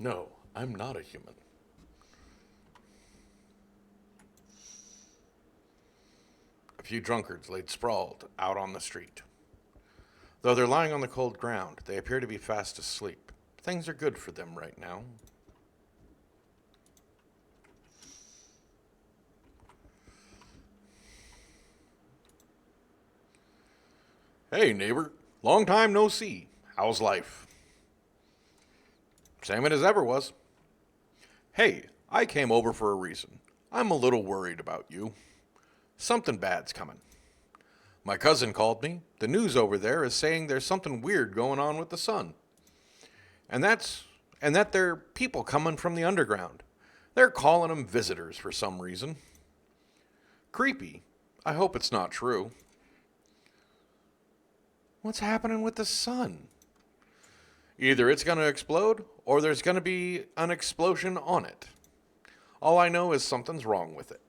No, I'm not a human. A few drunkards laid sprawled out on the street. Though they're lying on the cold ground, they appear to be fast asleep. Things are good for them right now. Hey, neighbor. Long time no see. How's life? Same as ever was. Hey, I came over for a reason. I'm a little worried about you. Something bad's coming. My cousin called me. The news over there is saying there's something weird going on with the sun. And that's and that they're people coming from the underground. They're calling them visitors for some reason. Creepy. I hope it's not true. What's happening with the sun? Either it's going to explode or there's going to be an explosion on it. All I know is something's wrong with it.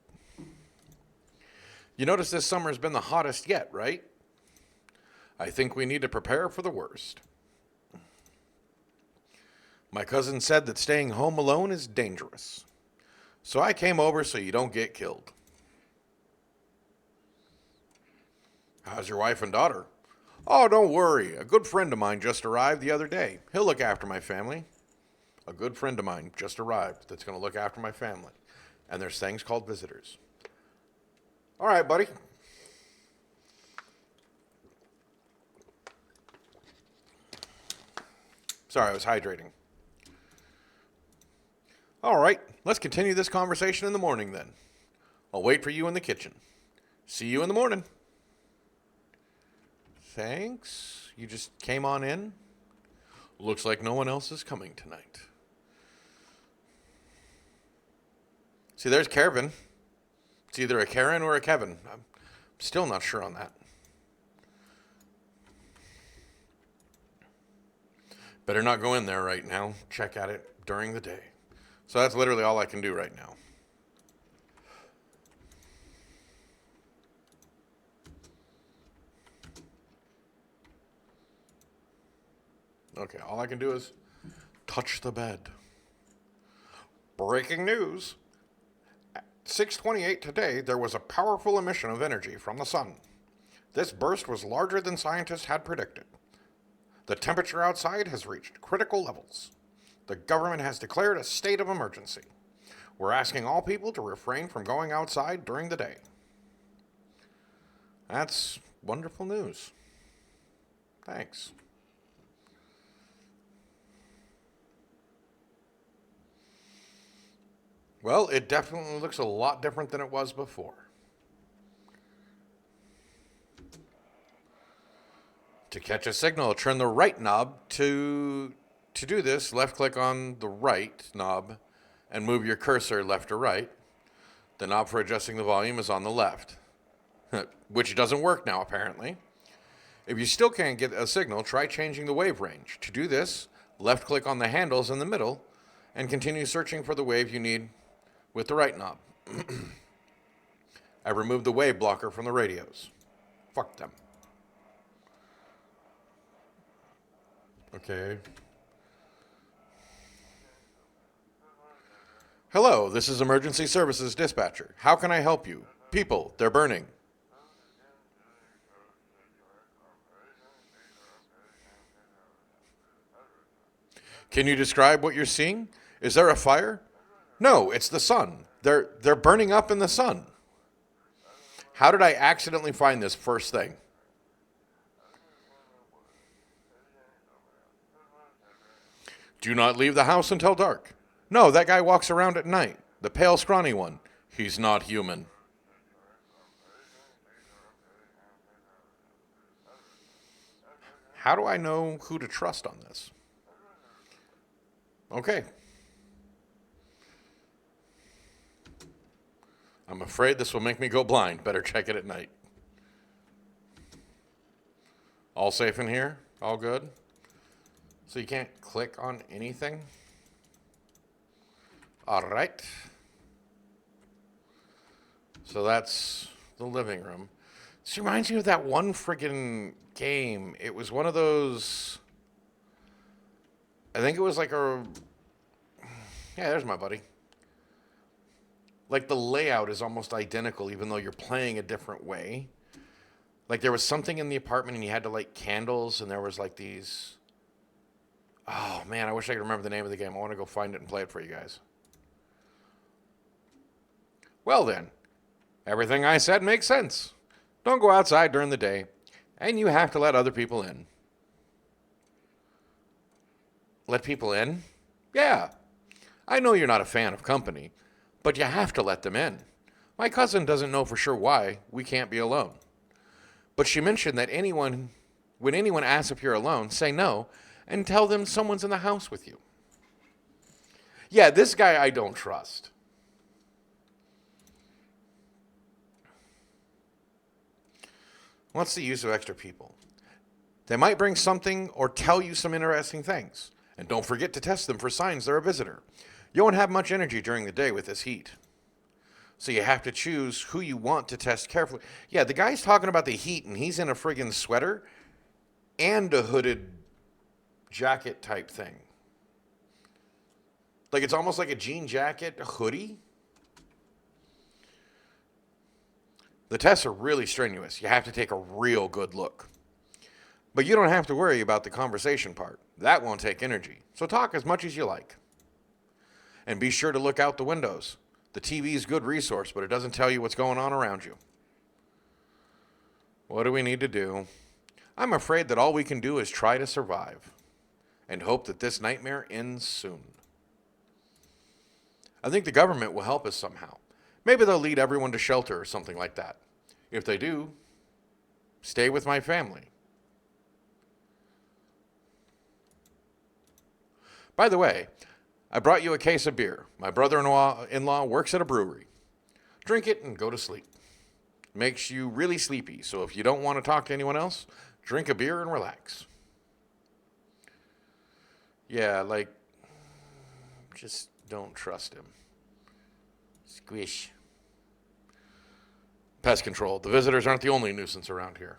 You notice this summer's been the hottest yet, right? I think we need to prepare for the worst. My cousin said that staying home alone is dangerous. So I came over so you don't get killed. How's your wife and daughter? Oh, don't worry. A good friend of mine just arrived the other day. He'll look after my family. A good friend of mine just arrived that's going to look after my family. And there's things called visitors. All right, buddy. Sorry, I was hydrating. All right, let's continue this conversation in the morning then. I'll wait for you in the kitchen. See you in the morning. Thanks. You just came on in. Looks like no one else is coming tonight. See, there's Kevin. It's either a Karen or a Kevin. I'm still not sure on that. Better not go in there right now. Check at it during the day. So that's literally all I can do right now. Okay, all I can do is touch the bed. Breaking news. At 6:28 today, there was a powerful emission of energy from the sun. This burst was larger than scientists had predicted. The temperature outside has reached critical levels. The government has declared a state of emergency. We're asking all people to refrain from going outside during the day. That's wonderful news. Thanks. Well, it definitely looks a lot different than it was before. To catch a signal, turn the right knob. To do this, left click on the right knob and move your cursor left or right. The knob for adjusting the volume is on the left, which doesn't work now apparently. If you still can't get a signal, try changing the wave range. To do this, left click on the handles in the middle and continue searching for the wave you need with the right knob. I removed the wave blocker from the radios. Fuck them. Okay. Hello, this is Emergency Services Dispatcher. How can I help you? People, they're burning. Can you describe what you're seeing? Is there a fire? No, it's the sun. They're burning up in the sun. How did I accidentally find this first thing? Do not leave the house until dark. No, that guy walks around at night. The pale, scrawny one. He's not human. How do I know who to trust on this? Okay. I'm afraid this will make me go blind. Better check it at night. All safe in here? All good? So you can't click on anything? All right. So that's the living room. This reminds me of that one friggin' game. It was one of those. I think it was like Yeah, there's my buddy. Like the layout is almost identical, even though you're playing a different way. Like there was something in the apartment and you had to light candles, and there was like these. Oh man, I wish I could remember the name of the game. I want to go find it and play it for you guys. Well then, everything I said makes sense. Don't go outside during the day, and you have to let other people in. Let people in? Yeah. I know you're not a fan of company, but you have to let them in. My cousin doesn't know for sure why we can't be alone. But she mentioned that when anyone asks if you're alone, say no and tell them someone's in the house with you. Yeah, this guy I don't trust. What's the use of extra people? They might bring something or tell you some interesting things. And don't forget to test them for signs they're a visitor. You won't have much energy during the day with this heat. So you have to choose who you want to test carefully. Yeah, the guy's talking about the heat, and he's in a friggin' sweater and a hooded jacket type thing. Like it's almost like a jean jacket, a hoodie. The tests are really strenuous. You have to take a real good look. But you don't have to worry about the conversation part. That won't take energy. So talk as much as you like. And be sure to look out the windows. The TV is a good resource, but it doesn't tell you what's going on around you. What do we need to do? I'm afraid that all we can do is try to survive and hope that this nightmare ends soon. I think the government will help us somehow. Maybe they'll lead everyone to shelter or something like that. If they do, stay with my family. By the way, I brought you a case of beer. My brother-in-law works at a brewery. Drink it and go to sleep. Makes you really sleepy, so if you don't want to talk to anyone else, drink a beer and relax. Yeah, like, just don't trust him. Squish. Pest control. The visitors aren't the only nuisance around here.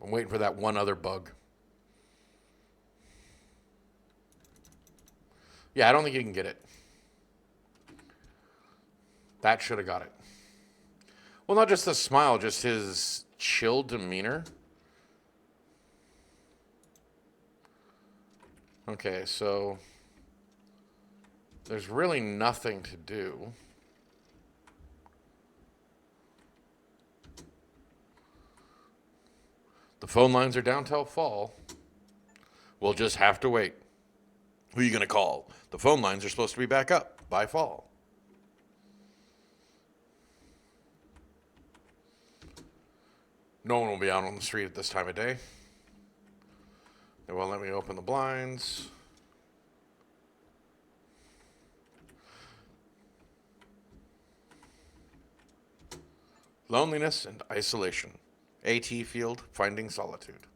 I'm waiting for that one other bug. Yeah, I don't think you can get it. That should have got it. Well, not just the smile, just his chill demeanor. Okay, so there's really nothing to do. The phone lines are down till fall. We'll just have to wait. Who are you going to call? The phone lines are supposed to be back up by fall. No one will be out on the street at this time of day. They won't let me open the blinds. Loneliness and isolation. AT field, finding solitude.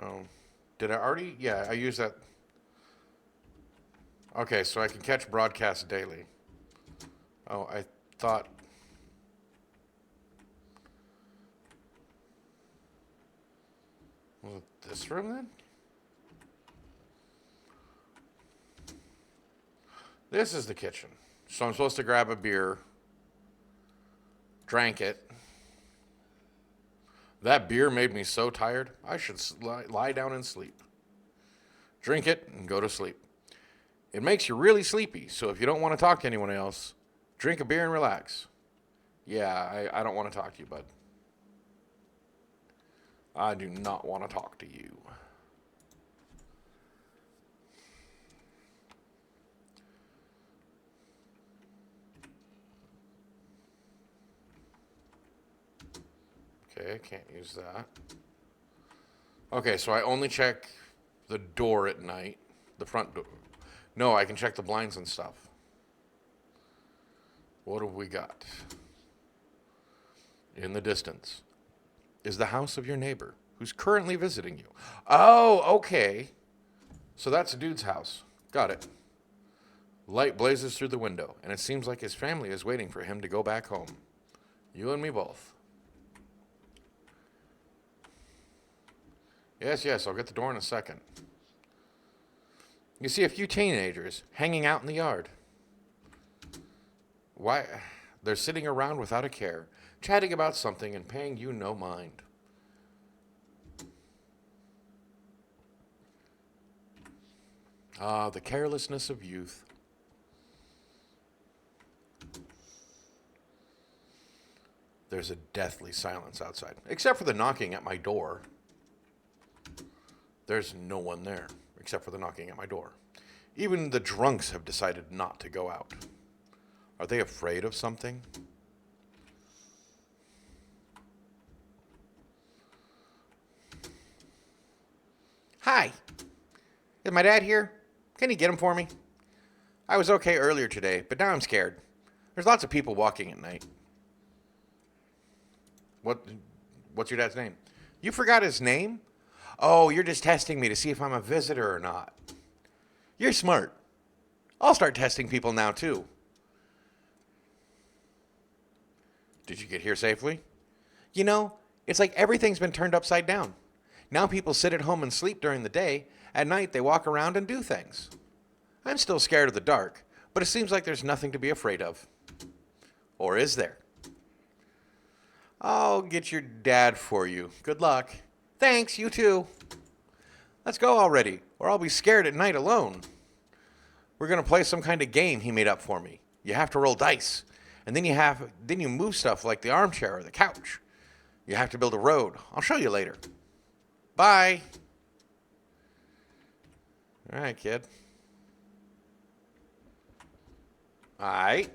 Oh, did I already? Yeah, I used that. Okay, so I can catch broadcasts daily. Oh, I thought. Was it this room then? This is the kitchen. So I'm supposed to grab a beer, drank it. That beer made me so tired, I should lie down and sleep. Drink it and go to sleep. It makes you really sleepy, so if you don't want to talk to anyone else, drink a beer and relax. Yeah, I don't want to talk to you, bud. I do not want to talk to you. Okay, I can't use that. Okay, so I only check the door at night, the front door. No, I can check the blinds and stuff. What have we got? In the distance is the house of your neighbor who's currently visiting you. Oh, okay. So that's a dude's house. Got it. Light blazes through the window, and it seems like his family is waiting for him to go back home. You and me both. Yes, yes, I'll get the door in a second. You see a few teenagers hanging out in the yard. Why? They're sitting around without a care, chatting about something and paying you no mind. Ah, the carelessness of youth. There's a deathly silence outside, except for the knocking at my door. There's no one there, except for the knocking at my door. Even the drunks have decided not to go out. Are they afraid of something? Hi. Is my dad here? Can you get him for me? I was okay earlier today, but now I'm scared. There's lots of people walking at night. What's your dad's name? You forgot his name? Oh, you're just testing me to see if I'm a visitor or not. You're smart. I'll start testing people now, too. Did you get here safely? You know, it's like everything's been turned upside down. Now people sit at home and sleep during the day. At night, they walk around and do things. I'm still scared of the dark, but it seems like there's nothing to be afraid of. Or is there? I'll get your dad for you. Good luck. Thanks, you too. Let's go already, or I'll be scared at night alone. We're going to play some kind of game he made up for me. You have to roll dice, and then you move stuff like the armchair or the couch. You have to build a road. I'll show you later. Bye. All right, kid. All right.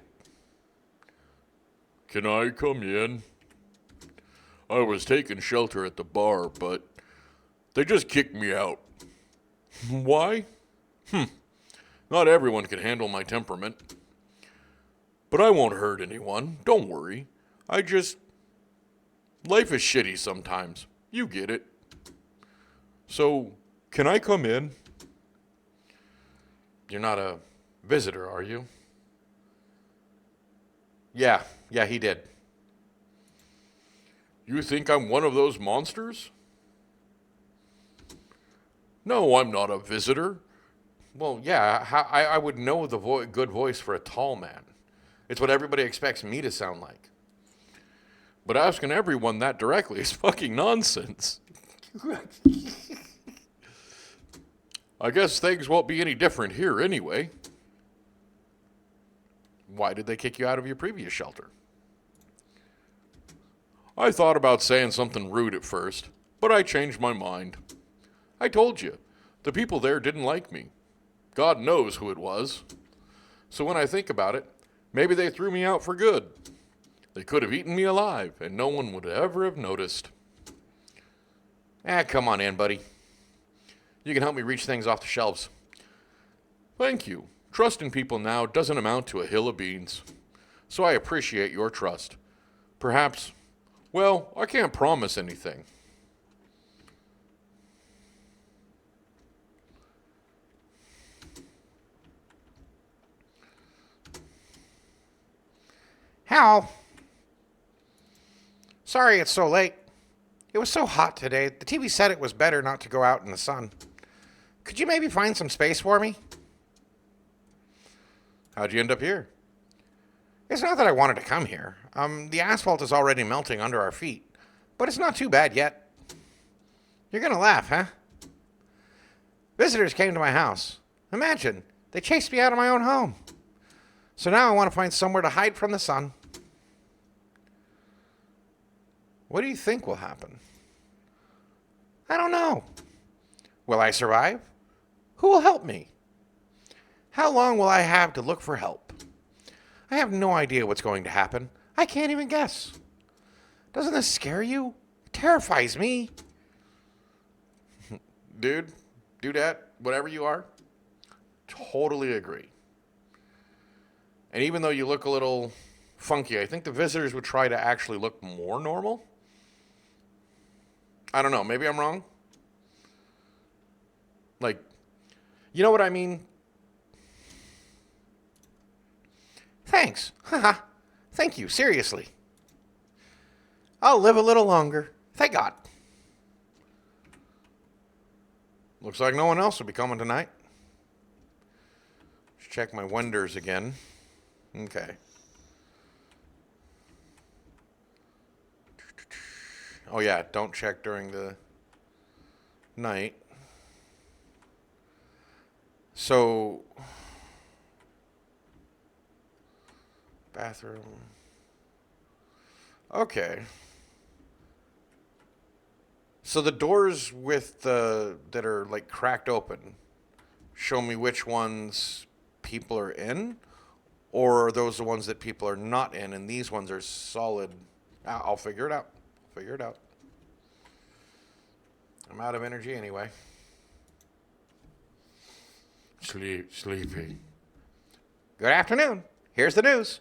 Can I come in? I was taking shelter at the bar, but they just kicked me out. Why? Not everyone can handle my temperament. But I won't hurt anyone, don't worry. Life is shitty sometimes. You get it. So, can I come in? You're not a visitor, are you? Yeah, he did. You think I'm one of those monsters? No, I'm not a visitor. Well, yeah, I would know the good voice for a tall man. It's what everybody expects me to sound like. But asking everyone that directly is fucking nonsense. I guess things won't be any different here anyway. Why did they kick you out of your previous shelter? I thought about saying something rude at first, but I changed my mind. I told you, the people there didn't like me. God knows who it was. So when I think about it, maybe they threw me out for good. They could have eaten me alive, and no one would ever have noticed. Come on in, buddy. You can help me reach things off the shelves. Thank you. Trusting people now doesn't amount to a hill of beans. So I appreciate your trust. Perhaps, well, I can't promise anything. Hal. Sorry it's so late. It was so hot today. The TV said it was better not to go out in the sun. Could you maybe find some space for me? How'd you end up here? It's not that I wanted to come here. The asphalt is already melting under our feet, but it's not too bad yet. You're gonna laugh, huh? Visitors came to my house. Imagine, they chased me out of my own home. So now I want to find somewhere to hide from the sun. What do you think will happen? I don't know. Will I survive? Who will help me? How long will I have to look for help? I have no idea what's going to happen. I can't even guess. Doesn't this scare you? It terrifies me. Dude, dudette, whatever you are, totally agree. And even though you look a little funky, I think the visitors would try to actually look more normal. I don't know. Maybe I'm wrong. Like, you know what I mean? Thanks. Haha. Thank you. Seriously. I'll live a little longer. Thank God. Looks like no one else will be coming tonight. Let's check my windows again. Okay. Oh yeah, don't check during the night. So, bathroom. Okay. So the doors with the that are like cracked open show me which ones people are in, or are those the ones that people are not in, and these ones are solid. I'll figure it out. Figure it out. I'm out of energy anyway. Sleepy. Good afternoon. Here's the news.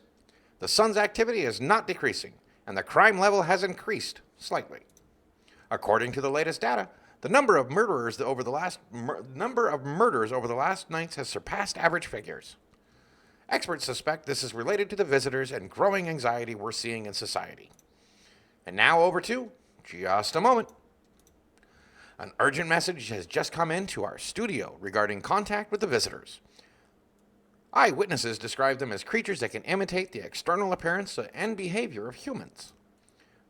The sun's activity is not decreasing, and the crime level has increased slightly. According to the latest data, the number of murders over the last nights has surpassed average figures. Experts suspect this is related to the visitors and growing anxiety we're seeing in society. And now over to just a moment. An urgent message has just come into our studio regarding contact with the visitors. Eyewitnesses describe them as creatures that can imitate the external appearance and behavior of humans.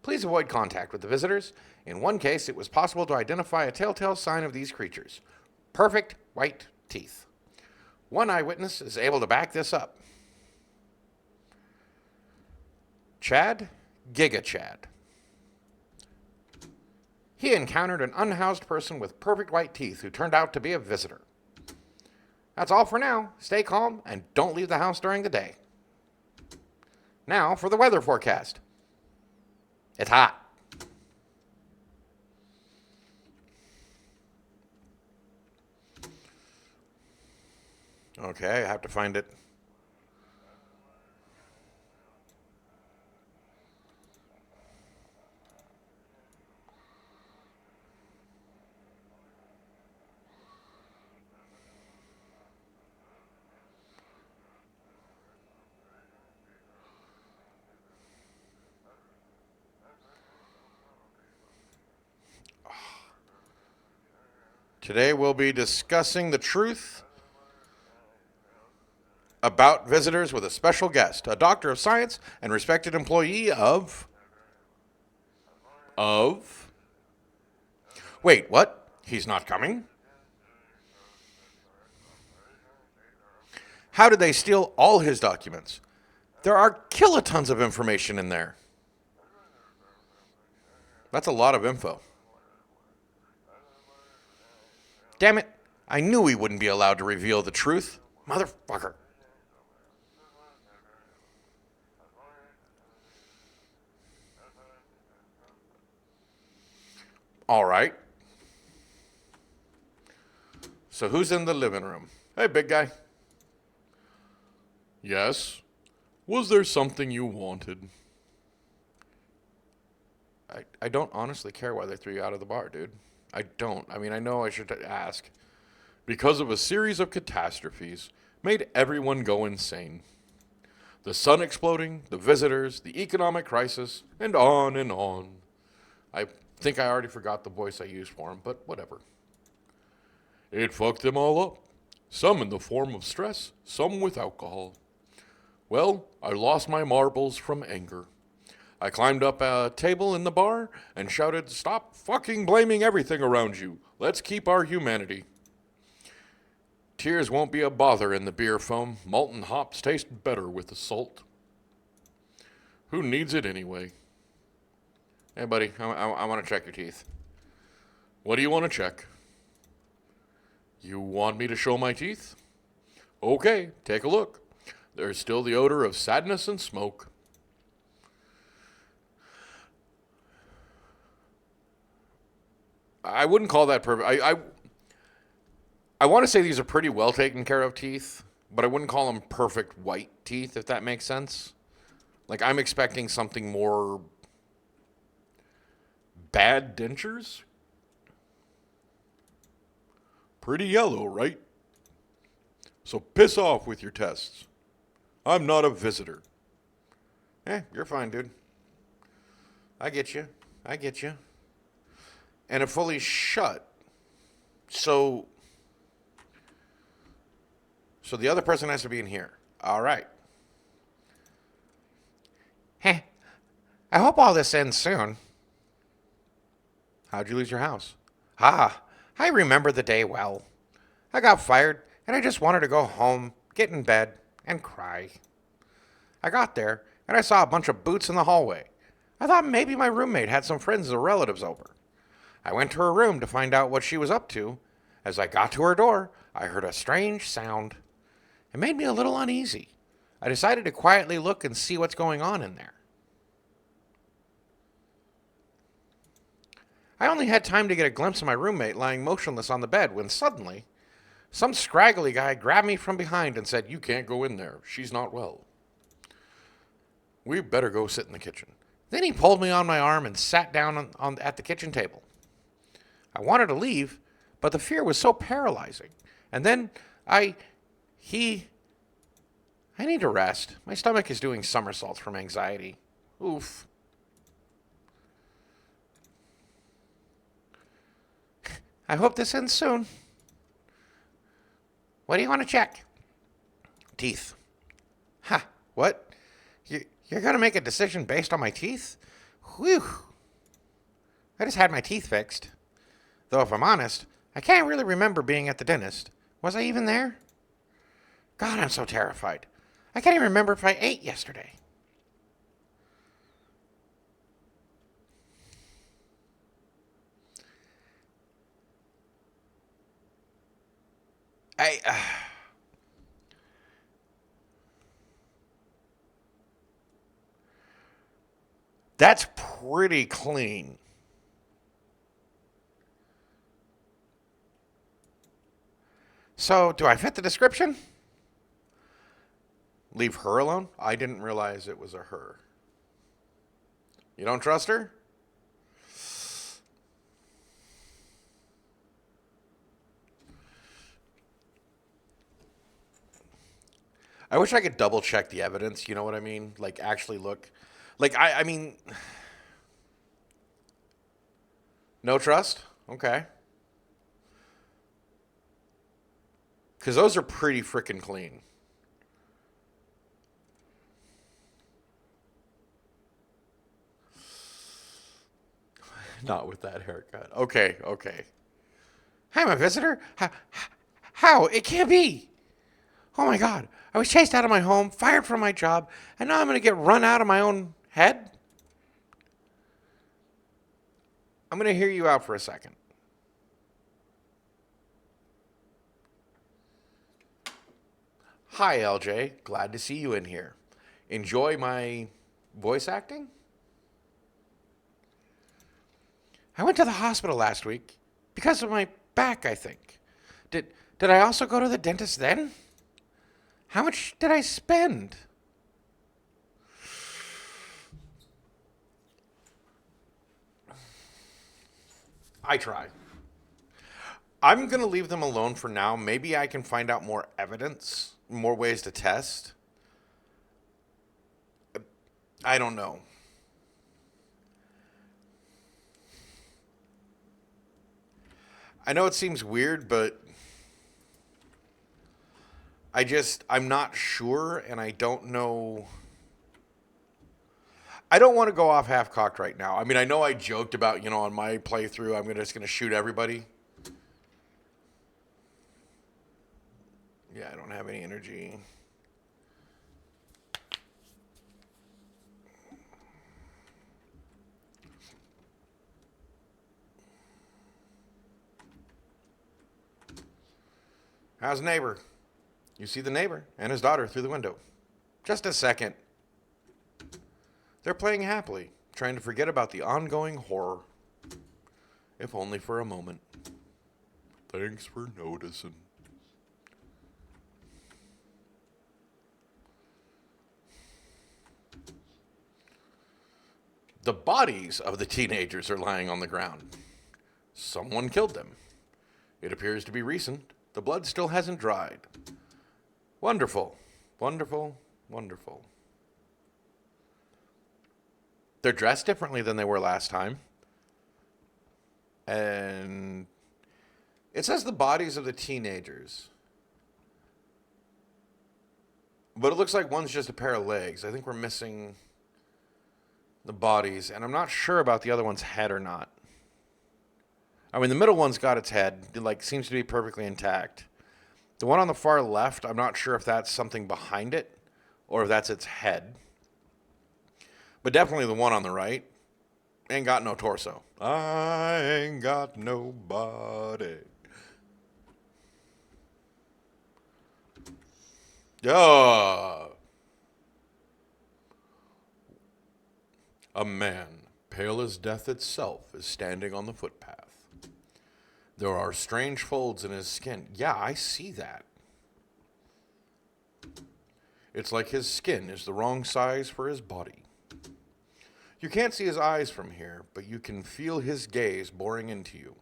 Please avoid contact with the visitors. In one case, it was possible to identify a telltale sign of these creatures: perfect white teeth. One eyewitness is able to back this up. Chad Giga Chad. He encountered an unhoused person with perfect white teeth who turned out to be a visitor. That's all for now. Stay calm and don't leave the house during the day. Now for the weather forecast. It's hot. Okay, I have to find it. Today we'll be discussing the truth about visitors with a special guest, a doctor of science and respected employee of... Wait, what? He's not coming? How did they steal all his documents? There are kilotons of information in there. That's a lot of info. Damn it, I knew he wouldn't be allowed to reveal the truth. Motherfucker. All right. So who's in the living room? Hey, big guy. Yes? Was there something you wanted? I don't honestly care why they threw you out of the bar, dude. I don't. I mean, I know I should ask. Because of a series of catastrophes made everyone go insane. The sun exploding, the visitors, the economic crisis, and on and on. I think I already forgot the voice I used for him, but whatever. It fucked them all up. Some in the form of stress, some with alcohol. Well, I lost my marbles from anger. I climbed up a table in the bar and shouted, "Stop fucking blaming everything around you. Let's keep our humanity." Tears won't be a bother in the beer foam. Molten hops taste better with the salt. Who needs it anyway? Hey, buddy, I want to check your teeth. What do you want to check? You want me to show my teeth? Okay, take a look. There's still the odor of sadness and smoke. I wouldn't call that perfect. I want to say these are pretty well taken care of teeth, but I wouldn't call them perfect white teeth, if that makes sense. Like, I'm expecting something more Bad dentures? Pretty yellow, right? So piss off with your tests. I'm not a visitor. You're fine, dude. I get you. I get you. And it fully shut. So the other person has to be in here. All right. Hey, I hope all this ends soon. How'd you lose your house? Ah, I remember the day well. I got fired, and I just wanted to go home, get in bed, and cry. I got there, and I saw a bunch of boots in the hallway. I thought maybe my roommate had some friends or relatives over. I went to her room to find out what she was up to. As I got to her door, I heard a strange sound. It made me a little uneasy. I decided to quietly look and see what's going on in there. I only had time to get a glimpse of my roommate lying motionless on the bed when suddenly, some scraggly guy grabbed me from behind and said, "You can't go in there. She's not well. We better go sit in the kitchen." Then he pulled me on my arm and sat down at the kitchen table. I wanted to leave, but the fear was so paralyzing. And then I need to rest. My stomach is doing somersaults from anxiety. Oof. I hope this ends soon. What do you want to check? Teeth. Ha, what? You're going to make a decision based on my teeth? Whew. I just had my teeth fixed. Though if I'm honest, I can't really remember being at the dentist. Was I even there? God, I'm so terrified. I can't even remember if I ate yesterday. That's pretty clean. So, do I fit the description? Leave her alone? I didn't realize it was a her. You don't trust her? I wish I could double check the evidence, you know what I mean? Like actually look. Like I mean no trust? Okay. Cuz those are pretty freaking clean. Not with that haircut. Okay, okay. I'm a visitor? How? It can't be. Oh my God. I was chased out of my home, fired from my job, and now I'm going to get run out of my own head? I'm going to hear you out for a second. Hi, LJ. Glad to see you in here. Enjoy my voice acting? I went to the hospital last week because of my back, I think. Did I also go to the dentist then? How much did I spend? I try. I'm going to leave them alone for now. Maybe I can find out more evidence, more ways to test. I don't know. I know it seems weird, but I'm not sure, and I don't know. I don't want to go off half-cocked right now. I mean, I know I joked about, on my playthrough, I'm just going to shoot everybody. Yeah, I don't have any energy. How's neighbor? You see the neighbor and his daughter through the window. Just a second. They're playing happily, trying to forget about the ongoing horror. If only for a moment. Thanks for noticing. The bodies of the teenagers are lying on the ground. Someone killed them. It appears to be recent. The blood still hasn't dried. Wonderful, wonderful, wonderful. They're dressed differently than they were last time. And it says the bodies of the teenagers. But it looks like one's just a pair of legs. I think we're missing the bodies. And I'm not sure about the other one's head or not. I mean, the middle one's got its head. It, like, seems to be perfectly intact. The one on the far left, I'm not sure if that's something behind it or if that's its head. But definitely the one on the right ain't got no torso. I ain't got nobody. Yeah. A man, pale as death itself, is standing on the footpath. There are strange folds in his skin. Yeah, I see that. It's like his skin is the wrong size for his body. You can't see his eyes from here, but you can feel his gaze boring into you.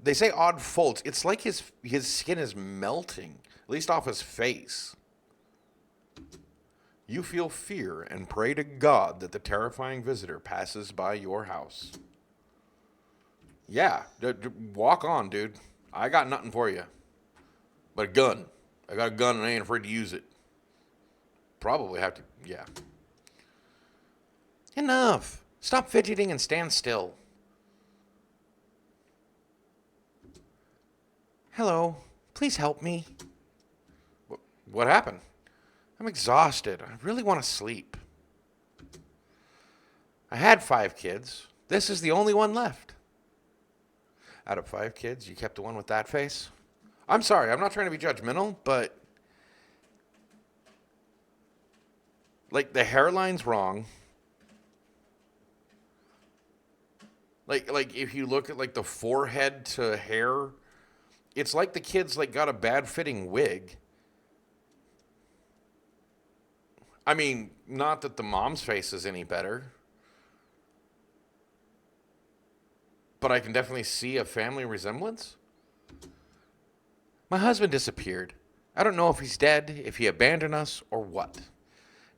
They say odd folds. It's like his skin is melting, at least off his face. You feel fear and pray to God that the terrifying visitor passes by your house. Yeah, walk on, dude. I got nothing for you. But a gun. I got a gun and I ain't afraid to use it. Probably have to, yeah. Enough. Stop fidgeting and stand still. Hello. Please help me. What happened? I'm exhausted. I really want to sleep. I had 5 kids. This is the only one left. Out of 5 kids, you kept the one with that face? I'm sorry, I'm not trying to be judgmental, but like the hairline's wrong. Like if you look at like the forehead to hair, it's like the kid's like got a bad fitting wig. I mean, not that the mom's face is any better, but I can definitely see a family resemblance. My husband disappeared. I don't know if he's dead, if he abandoned us, or what.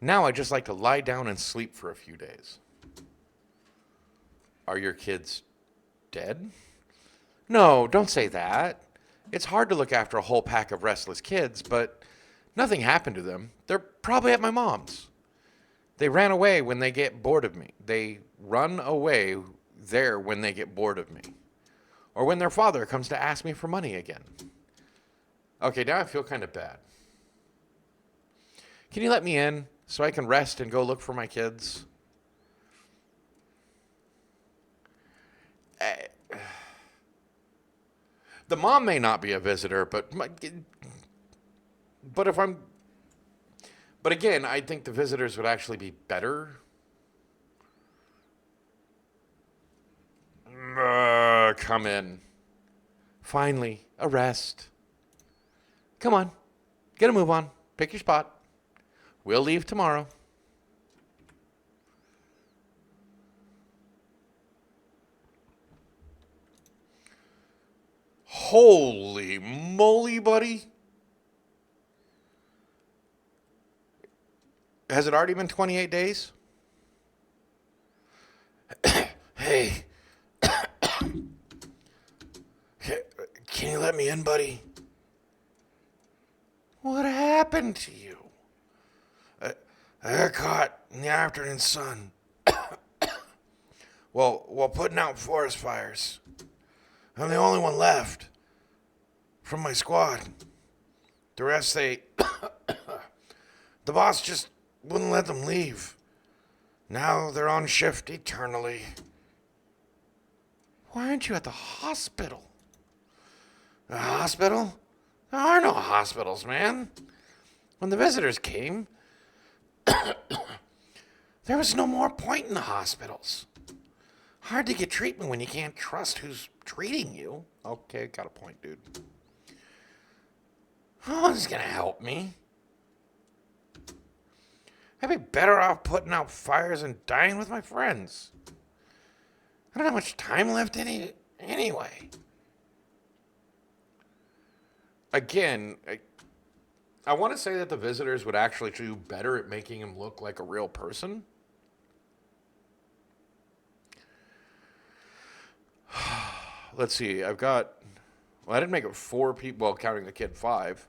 Now I just like to lie down and sleep for a few days. Are your kids dead? No, don't say that. It's hard to look after a whole pack of restless kids, but nothing happened to them. They're probably at my mom's. They ran away when they get bored of me. They run away there when they get bored of me. Or when their father comes to ask me for money again. Okay, now I feel kind of bad. Can you let me in so I can rest and go look for my kids? The mom may not be a visitor, but if I'm... But again, I think the visitors would actually be better. Come in. Finally, a rest. Come on, get a move on. Pick your spot. We'll leave tomorrow. Holy moly, buddy. Has it already been 28 days? Hey. Can you let me in, buddy? What happened to you? I got caught in the afternoon sun. While putting out forest fires. I'm the only one left from my squad. The rest, the boss just wouldn't let them leave. Now they're on shift eternally. Why aren't you at the hospital? The hospital? There are no hospitals, man. When the visitors came, there was no more point in the hospitals. Hard to get treatment when you can't trust who's treating you. Okay, got a point, dude. No one's gonna help me. I'd be better off putting out fires and dying with my friends. I don't have much time left anyway. Again, I want to say that the visitors would actually do better at making him look like a real person. Let's see. Well, I didn't make it 4 people, well, counting the kid, 5.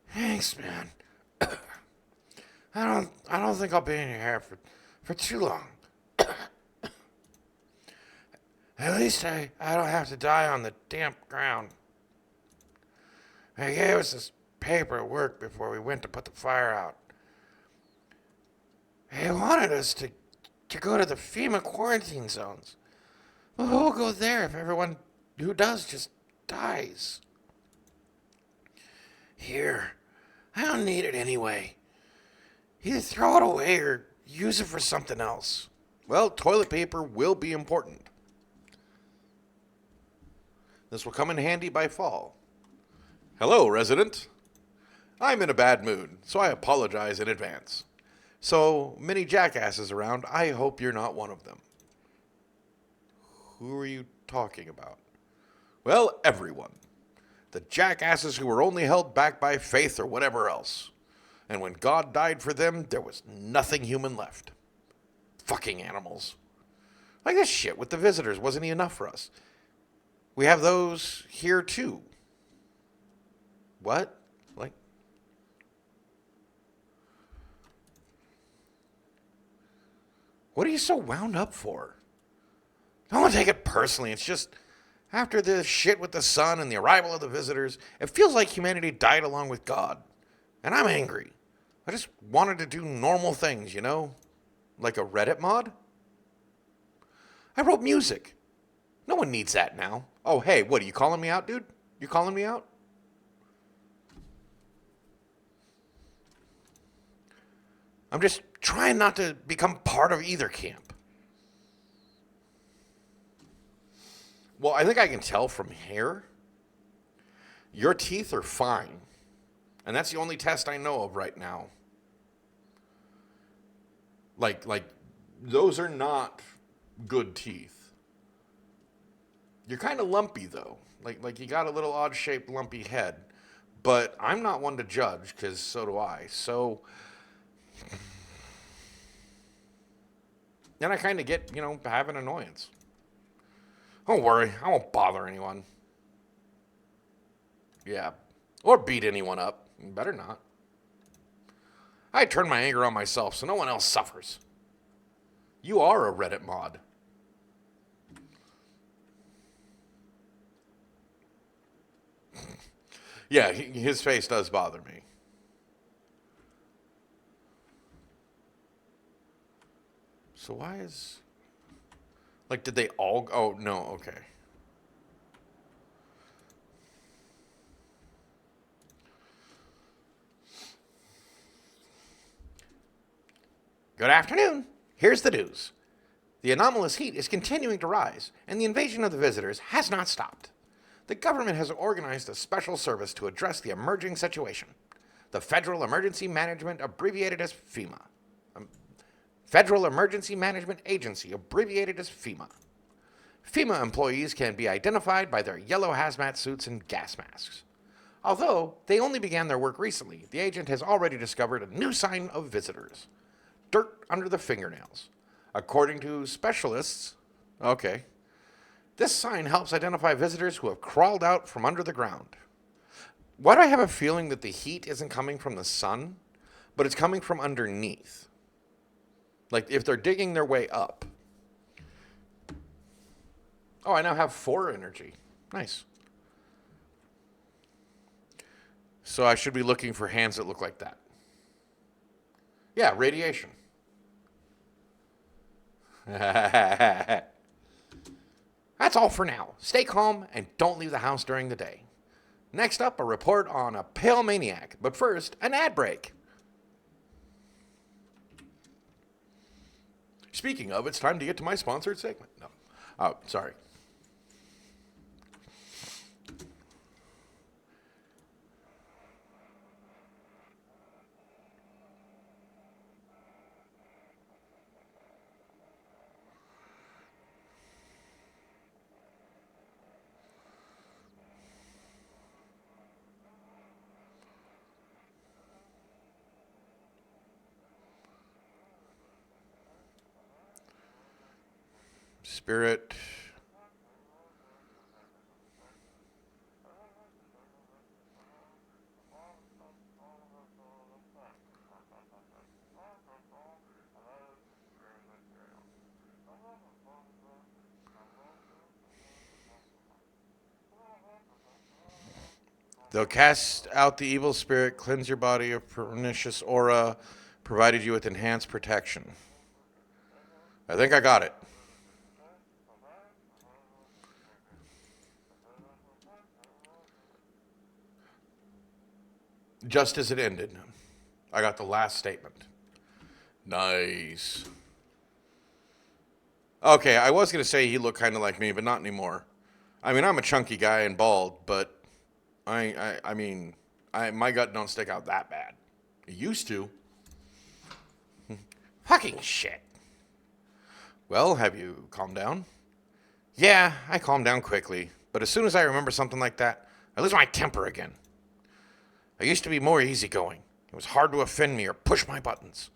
Thanks, man. I don't think I'll be in your hair for too long. At least I don't have to die on the damp ground. They gave us this paper at work before we went to put the fire out. They wanted us to go to the FEMA quarantine zones. Well, who'll go there if everyone who does just dies? Here, I don't need it anyway. Either throw it away or use it for something else. Well, toilet paper will be important. This will come in handy by fall. Hello, resident. I'm in a bad mood, so I apologize in advance. So many jackasses around, I hope you're not one of them. Who are you talking about? Well, everyone. The jackasses who were only held back by faith or whatever else. And when God died for them, there was nothing human left. Fucking animals. Like this shit with the visitors wasn't enough for us. We have those here too. What? Like? What are you so wound up for? Don't take it personally. It's just after the shit with the sun and the arrival of the visitors, it feels like humanity died along with God. And I'm angry. I just wanted to do normal things, you know? Like a Reddit mod? I wrote music. No one needs that now. Oh, hey, what, are you calling me out, dude? You calling me out? I'm just trying not to become part of either camp. Well, I think I can tell from hair. Your teeth are fine. And that's the only test I know of right now. Like those are not good teeth. You're kind of lumpy though. Like you got a little odd shaped lumpy head. But I'm not one to judge because so do I. So then I kind of get, have an annoyance. Don't worry, I won't bother anyone. Yeah. Or beat anyone up. Better not. I turn my anger on myself so no one else suffers. You are a Reddit mod. Yeah, his face does bother me. So why is... Like, did they all... Oh, no, okay. Good afternoon. Here's the news. The anomalous heat is continuing to rise, and the invasion of the visitors has not stopped. The government has organized a special service to address the emerging situation. The Federal Emergency Management, abbreviated as FEMA. Federal Emergency Management Agency, abbreviated as FEMA. FEMA employees can be identified by their yellow hazmat suits and gas masks. Although they only began their work recently, the agent has already discovered a new sign of visitors. Dirt under the fingernails. According to specialists, this sign helps identify visitors who have crawled out from under the ground. Why do I have a feeling that the heat isn't coming from the sun, but it's coming from underneath? Like if they're digging their way up. Oh, I now have 4 energy. Nice. So I should be looking for hands that look like that. Yeah, radiation. That's all for now. Stay calm and don't leave the house during the day. Next up, a report on a pale maniac. But first, an ad break. Speaking of, it's time to get to my sponsored segment. No. Oh, sorry. Spirit. They'll cast out the evil spirit, cleanse your body of pernicious aura, provided you with enhanced protection. I think I got it. Just as it ended, I got the last statement. Nice. Okay, I was going to say he looked kind of like me, but not anymore. I mean, I'm a chunky guy and bald, but I mean, my gut don't stick out that bad. It used to. Fucking shit. Well, have you calmed down? Yeah, I calm down quickly, but as soon as I remember something like that, I lose my temper again. I used to be more easygoing. It was hard to offend me or push my buttons.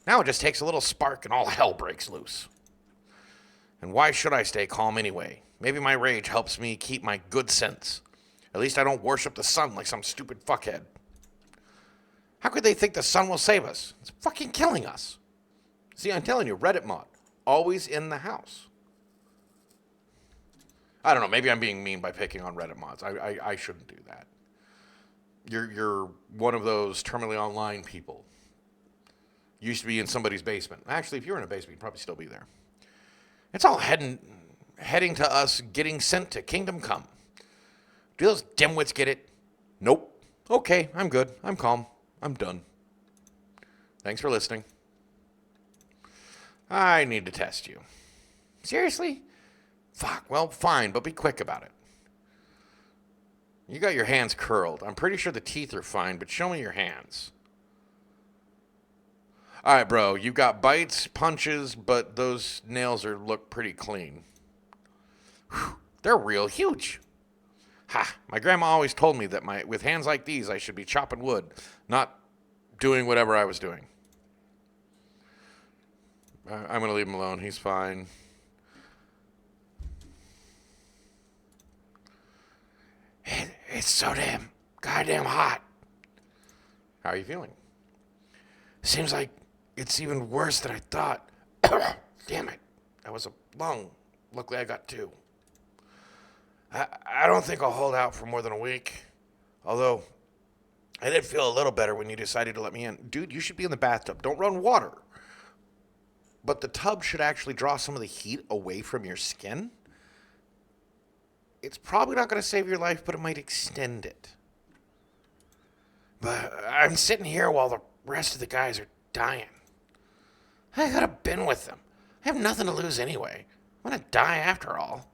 Now it just takes a little spark and all hell breaks loose. And why should I stay calm anyway? Maybe my rage helps me keep my good sense. At least I don't worship the sun like some stupid fuckhead. How could they think the sun will save us? It's fucking killing us. See, I'm telling you, Reddit mod. Always in the house. I don't know, maybe I'm being mean by picking on Reddit mods. I shouldn't do that. You're one of those terminally online people. Used to be in somebody's basement. Actually, if you were in a basement, you'd probably still be there. It's all heading to us getting sent to Kingdom Come. Do those dimwits get it? Nope. Okay, I'm good. I'm calm. I'm done. Thanks for listening. I need to test you. Seriously? Fuck, well, fine, but be quick about it. You got your hands curled. I'm pretty sure the teeth are fine, but show me your hands. All right, bro, you got bites, punches, but those nails look pretty clean. Whew, they're real huge. Ha, my grandma always told me that with hands like these, I should be chopping wood, not doing whatever I was doing. I'm going to leave him alone. He's fine. It's so goddamn hot. How are you feeling? Seems like it's even worse than I thought. Damn it. That was a lung. Luckily I got two. I don't think I'll hold out for more than a week. Although, I did feel a little better when you decided to let me in. Dude, you should be in the bathtub. Don't run water. But the tub should actually draw some of the heat away from your skin. It's probably not going to save your life, but it might extend it. But I'm sitting here while the rest of the guys are dying. I could have been with them. I have nothing to lose anyway. I'm going to die after all.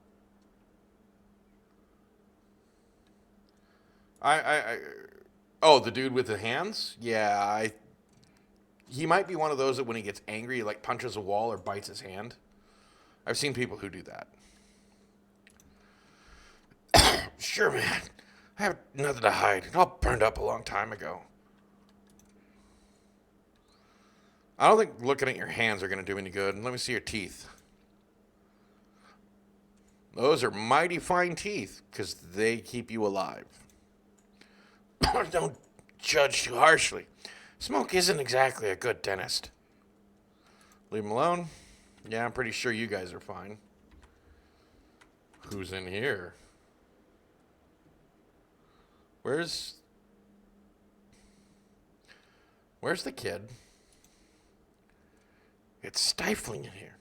Oh, the dude with the hands? Yeah, he might be one of those that when he gets angry, he like punches a wall or bites his hand. I've seen people who do that. Sure, man. I have nothing to hide. It all burned up a long time ago. I don't think looking at your hands are going to do any good. Let me see your teeth. Those are mighty fine teeth because they keep you alive. Don't judge too harshly. Smoke isn't exactly a good dentist. Leave him alone? Yeah, I'm pretty sure you guys are fine. Who's in here? Where's the kid? It's stifling in here.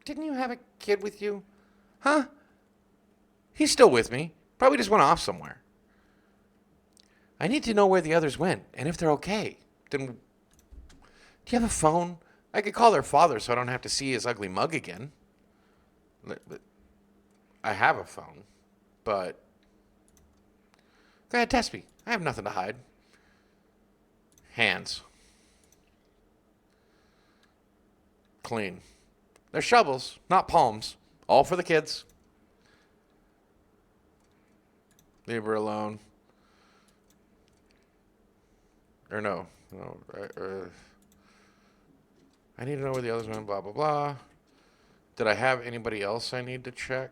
Didn't you have a kid with you? Huh? He's still with me. Probably just went off somewhere. I need to know where the others went and if they're okay. Then, do you have a phone? I could call their father so I don't have to see his ugly mug again. I have a phone, but... Go ahead, test me. I have nothing to hide. Hands. Clean. They're shovels, not palms. All for the kids. Leave her alone. Or no. I need to know where the others went, blah, blah, blah. Did I have anybody else I need to check?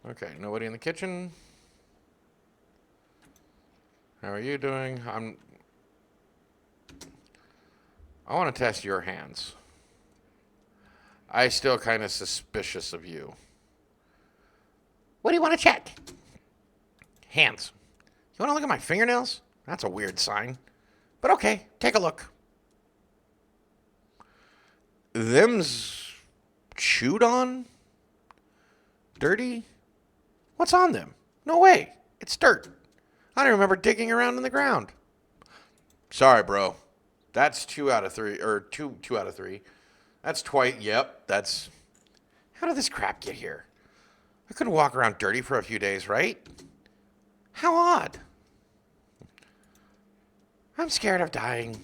Okay, nobody in the kitchen. How are you doing? I want to test your hands. I still kind of suspicious of you. What do you want to check? Hands. You want to look at my fingernails? That's a weird sign. But okay, take a look. Them's chewed on? Dirty? What's on them? No way. It's dirt. I don't remember digging around in the ground. Sorry, bro. That's 2 out of 3, or two out of 3. That's twice. Yep, that's. How did this crap get here? I couldn't walk around dirty for a few days, right? How odd. I'm scared of dying.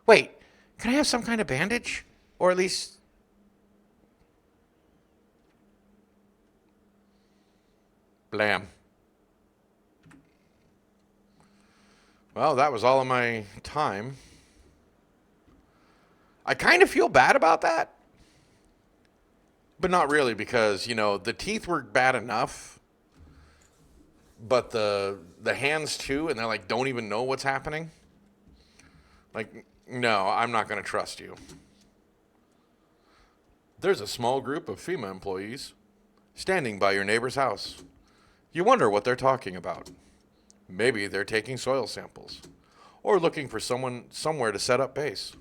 Wait, can I have some kind of bandage? Or at least. Blam. Well, that was all of my time. I kind of feel bad about that. But not really, because, the teeth were bad enough. But the hands too, and they're like, don't even know what's happening. Like, no, I'm not going to trust you. There's a small group of FEMA employees standing by your neighbor's house. You wonder what they're talking about. Maybe they're taking soil samples or looking for someone somewhere to set up base.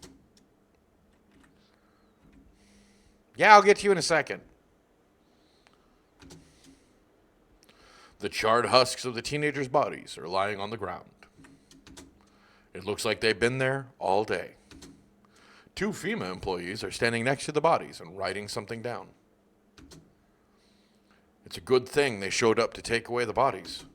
Yeah, I'll get to you in a second. The charred husks of the teenagers' bodies are lying on the ground. It looks like they've been there all day. 2 FEMA employees are standing next to the bodies and writing something down. It's a good thing they showed up to take away the bodies.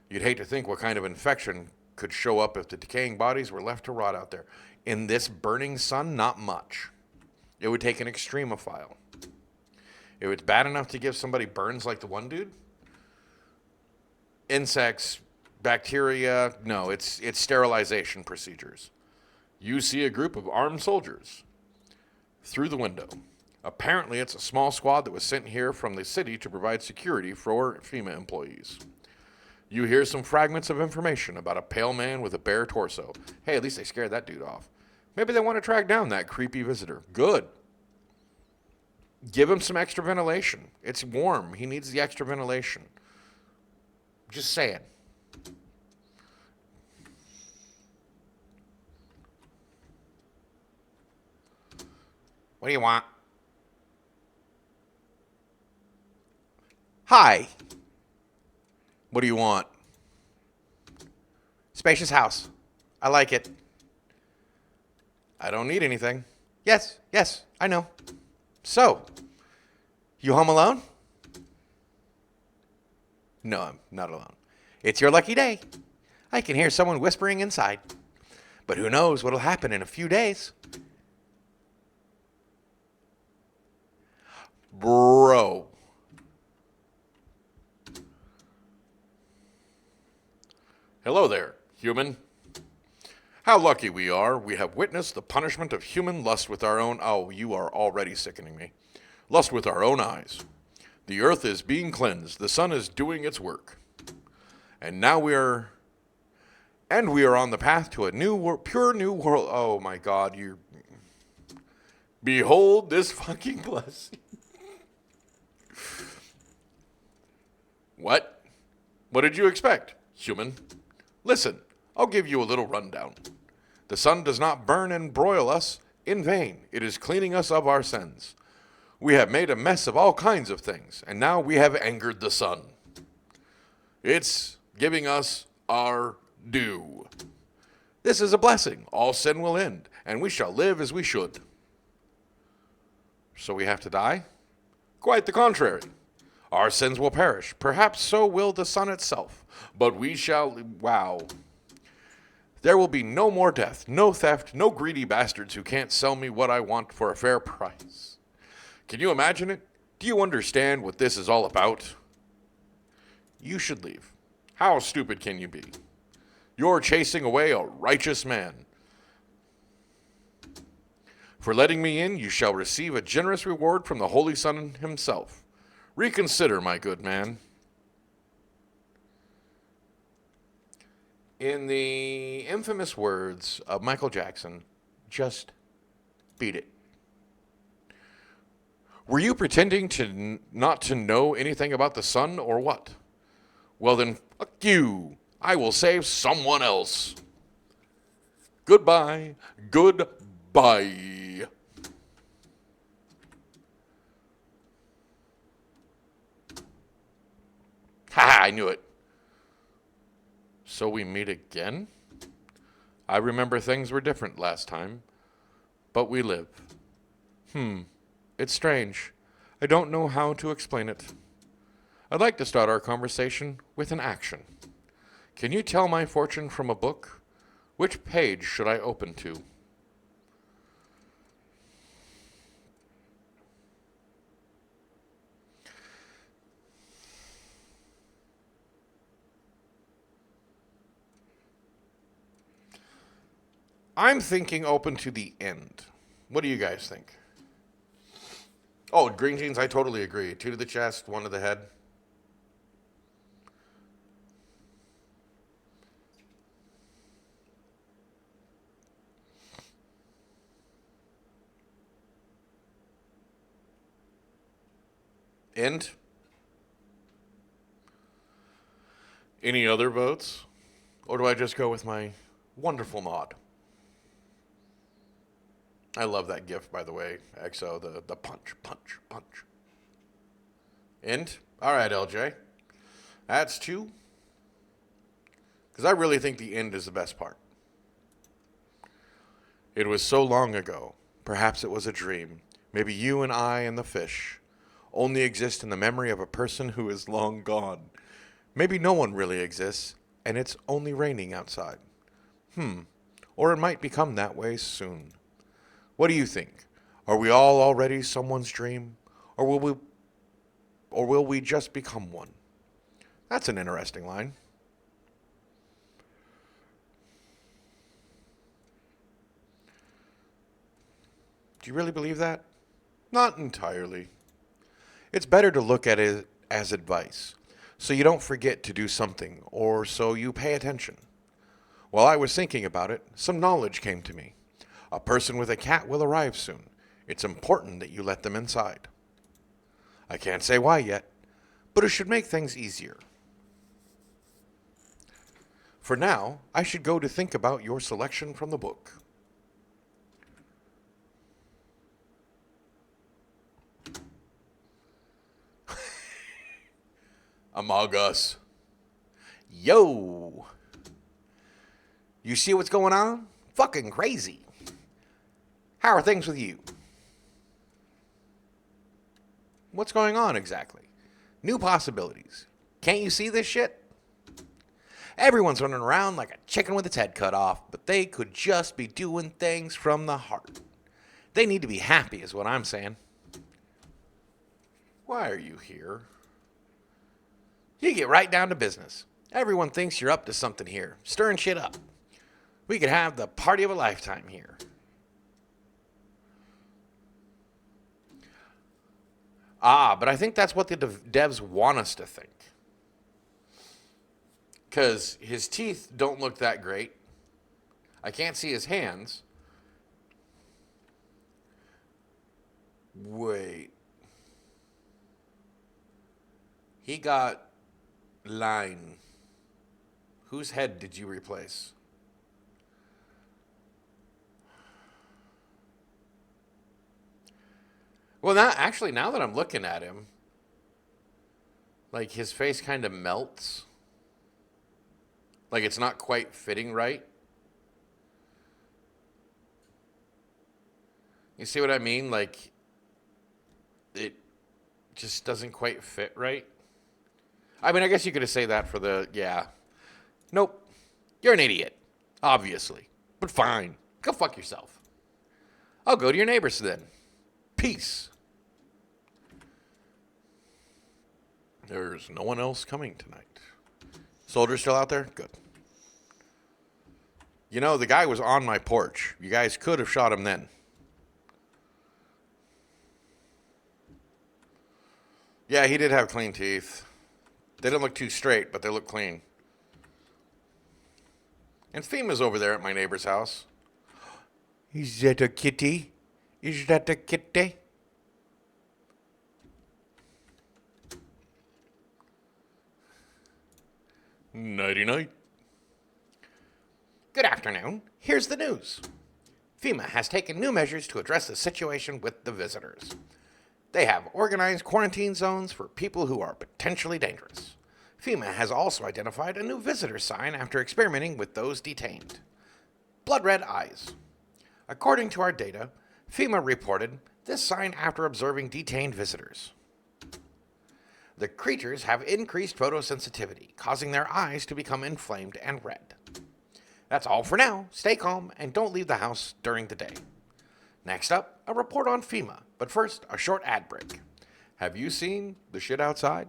You'd hate to think what kind of infection could show up if the decaying bodies were left to rot out there. In this burning sun, not much. It would take an extremophile. If it's bad enough to give somebody burns like the one dude, insects, bacteria, no, it's sterilization procedures. You see a group of armed soldiers through the window. Apparently, it's a small squad that was sent here from the city to provide security for FEMA employees. You hear some fragments of information about a pale man with a bare torso. Hey, at least they scared that dude off. Maybe they want to track down that creepy visitor. Good. Give him some extra ventilation. It's warm. He needs the extra ventilation. Just saying. What do you want? Hi. What do you want? Spacious house. I like it. I don't need anything. Yes, I know. So, you home alone? No, I'm not alone. It's your lucky day. I can hear someone whispering inside. But who knows what'll happen in a few days. Bro. Hello there, human. How lucky we are. We have witnessed the punishment of human lust with our own... Oh, you are already sickening me. Lust with our own eyes. The earth is being cleansed. The sun is doing its work. And now we are on the path to a pure new world. Oh my God, behold this fucking blessing. What? What did you expect, human? Listen, I'll give you a little rundown. The sun does not burn and broil us in vain. It is cleaning us of our sins. We have made a mess of all kinds of things, and now we have angered the sun. It's giving us our due. This is a blessing. All sin will end, and we shall live as we should. So we have to die? Quite the contrary. Our sins will perish. Perhaps so will the sun itself. But we shall... Wow. There will be no more death, no theft, no greedy bastards who can't sell me what I want for a fair price. Can you imagine it? Do you understand what this is all about? You should leave. How stupid can you be? You're chasing away a righteous man. For letting me in, you shall receive a generous reward from the Holy Son himself. Reconsider, my good man. In the infamous words of Michael Jackson, just beat it. Were you pretending to not to know anything about the sun or what? Well then, fuck you. I will save someone else. Goodbye. Goodbye. Ha! I knew it. So we meet again? I remember things were different last time, but we live. It's strange. I don't know how to explain it. I'd like to start our conversation with an action. Can you tell my fortune from a book? Which page should I open to? I'm thinking open to the end. What do you guys think? Oh, green jeans, I totally agree. 2 to the chest, 1 to the head. End. Any other votes? Or do I just go with my wonderful mod? I love that gif, by the way, XO, the punch, punch, punch. End? All right, LJ. That's 2. Because I really think the end is the best part. It was so long ago. Perhaps it was a dream. Maybe you and I and the fish only exist in the memory of a person who is long gone. Maybe no one really exists, and it's only raining outside. Or it might become that way soon. What do you think? Are we all already someone's dream? Or will we just become one? That's an interesting line. Do you really believe that? Not entirely. It's better to look at it as advice, so you don't forget to do something, or so you pay attention. While I was thinking about it, some knowledge came to me. A person with a cat will arrive soon. It's important that you let them inside. I can't say why yet, but it should make things easier. For now, I should go to think about your selection from the book. Among Us. Yo! You see what's going on? Fucking crazy. How are things with you? What's going on exactly? New possibilities. Can't you see this shit? Everyone's running around like a chicken with its head cut off, but they could just be doing things from the heart. They need to be happy is what I'm saying. Why are you here? You get right down to business. Everyone thinks you're up to something here, stirring shit up. We could have the party of a lifetime here. But I think that's what the devs want us to think. Because his teeth don't look that great. I can't see his hands. Wait. He got line. Whose head did you replace? Well, now that I'm looking at him, like his face kind of melts. Like it's not quite fitting right. You see what I mean? Like it just doesn't quite fit right. I mean, I guess you could say that for the, yeah. Nope. You're an idiot. Obviously. But fine. Go fuck yourself. I'll go to your neighbors then. Peace. There's no one else coming tonight. Soldier still out there? Good. You know, the guy was on my porch. You guys could have shot him then. Yeah, he did have clean teeth. They didn't look too straight, but they look clean. And FEMA's over there at my neighbor's house. Is that a kitty? Is that a kitty? Nighty-night. Good afternoon. Here's the news. FEMA has taken new measures to address the situation with the visitors. They have organized quarantine zones for people who are potentially dangerous. FEMA has also identified a new visitor sign after experimenting with those detained. Blood red eyes. According to our data, FEMA reported this sign after observing detained visitors. The creatures have increased photosensitivity, causing their eyes to become inflamed and red. That's all for now. Stay calm and don't leave the house during the day. Next up, a report on FEMA, but first, a short ad break. Have you seen the shit outside?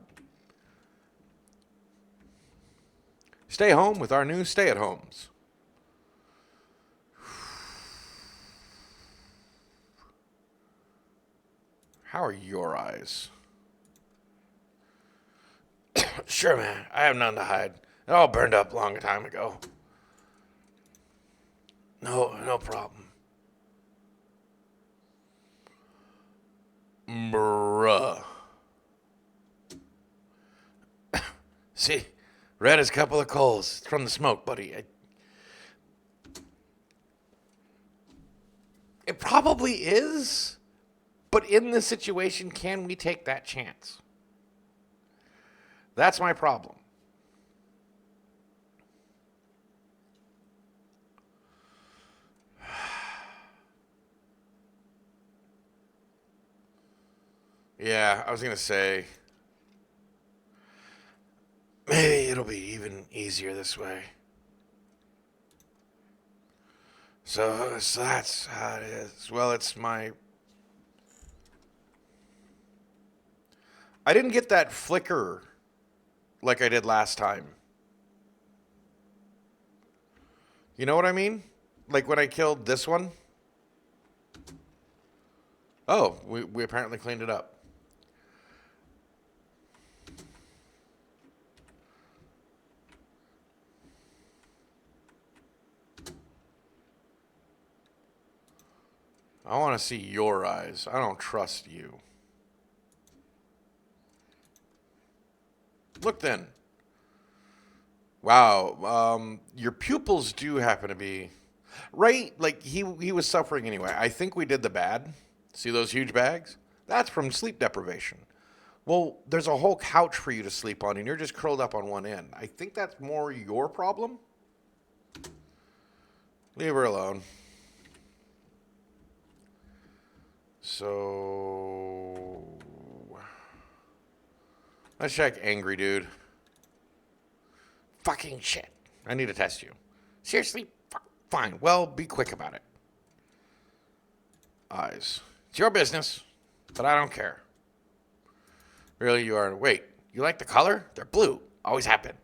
Stay home with our new stay-at-homes. How are your eyes? Sure, man. I have none to hide. It all burned up long time ago. No problem. Bruh. See, red as a couple of coals. It's from the smoke, buddy. It probably is, but in this situation, can we take that chance? That's my problem. Yeah, I was going to say, maybe it'll be even easier this way. So that's how it is. Well, I didn't get that flicker like I did last time. You know what I mean? Like when I killed this one? Oh, we apparently cleaned it up. I want to see your eyes. I don't trust you. Look then. Wow. Your pupils do happen to be right. Like he was suffering anyway. I think we did the bad. See those huge bags? That's from sleep deprivation. Well, there's a whole couch for you to sleep on, and you're just curled up on one end. I think that's more your problem. Leave her alone. So let's check angry dude. Fucking shit. I need to test you. Seriously? Fine. Well, be quick about it. Eyes. It's your business, but I don't care. Really, you are. Wait, you like the color? They're blue. Always have been.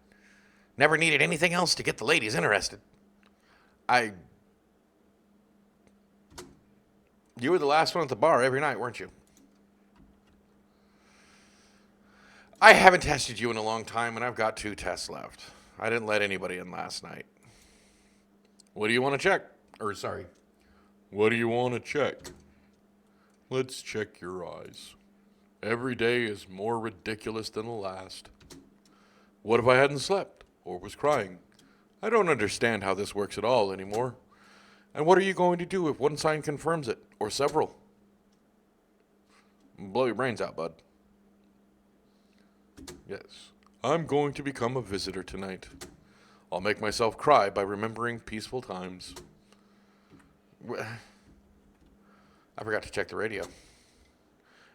Never needed anything else to get the ladies interested. You were the last one at the bar every night, weren't you? I haven't tested you in a long time, and I've got 2 tests left. I didn't let anybody in last night. What do you want to check? What do you want to check? Let's check your eyes. Every day is more ridiculous than the last. What if I hadn't slept or was crying? I don't understand how this works at all anymore. And what are you going to do if one sign confirms it, or several? Blow your brains out, bud. Yes, I'm going to become a visitor tonight. I'll make myself cry by remembering peaceful times. I forgot to check the radio.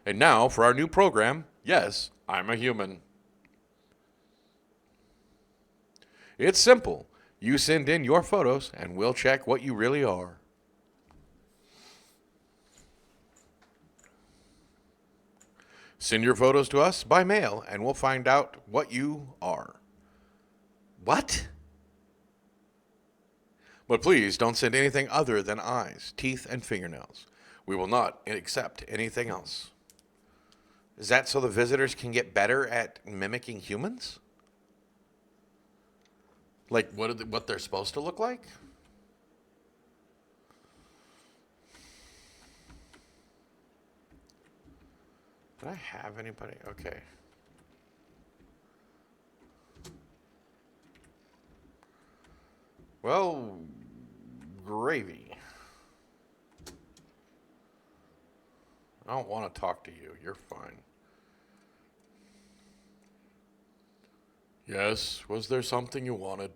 And now for our new program, Yes, I'm a Human. It's simple. You send in your photos and we'll check what you really are. Send your photos to us by mail and we'll find out what you are. What? But please don't send anything other than eyes, teeth, and fingernails. We will not accept anything else. Is that so the visitors can get better at mimicking humans? Like what they're supposed to look like? Did I have anybody? Okay. Well, gravy. I don't want to talk to you. You're fine. Yes, was there something you wanted?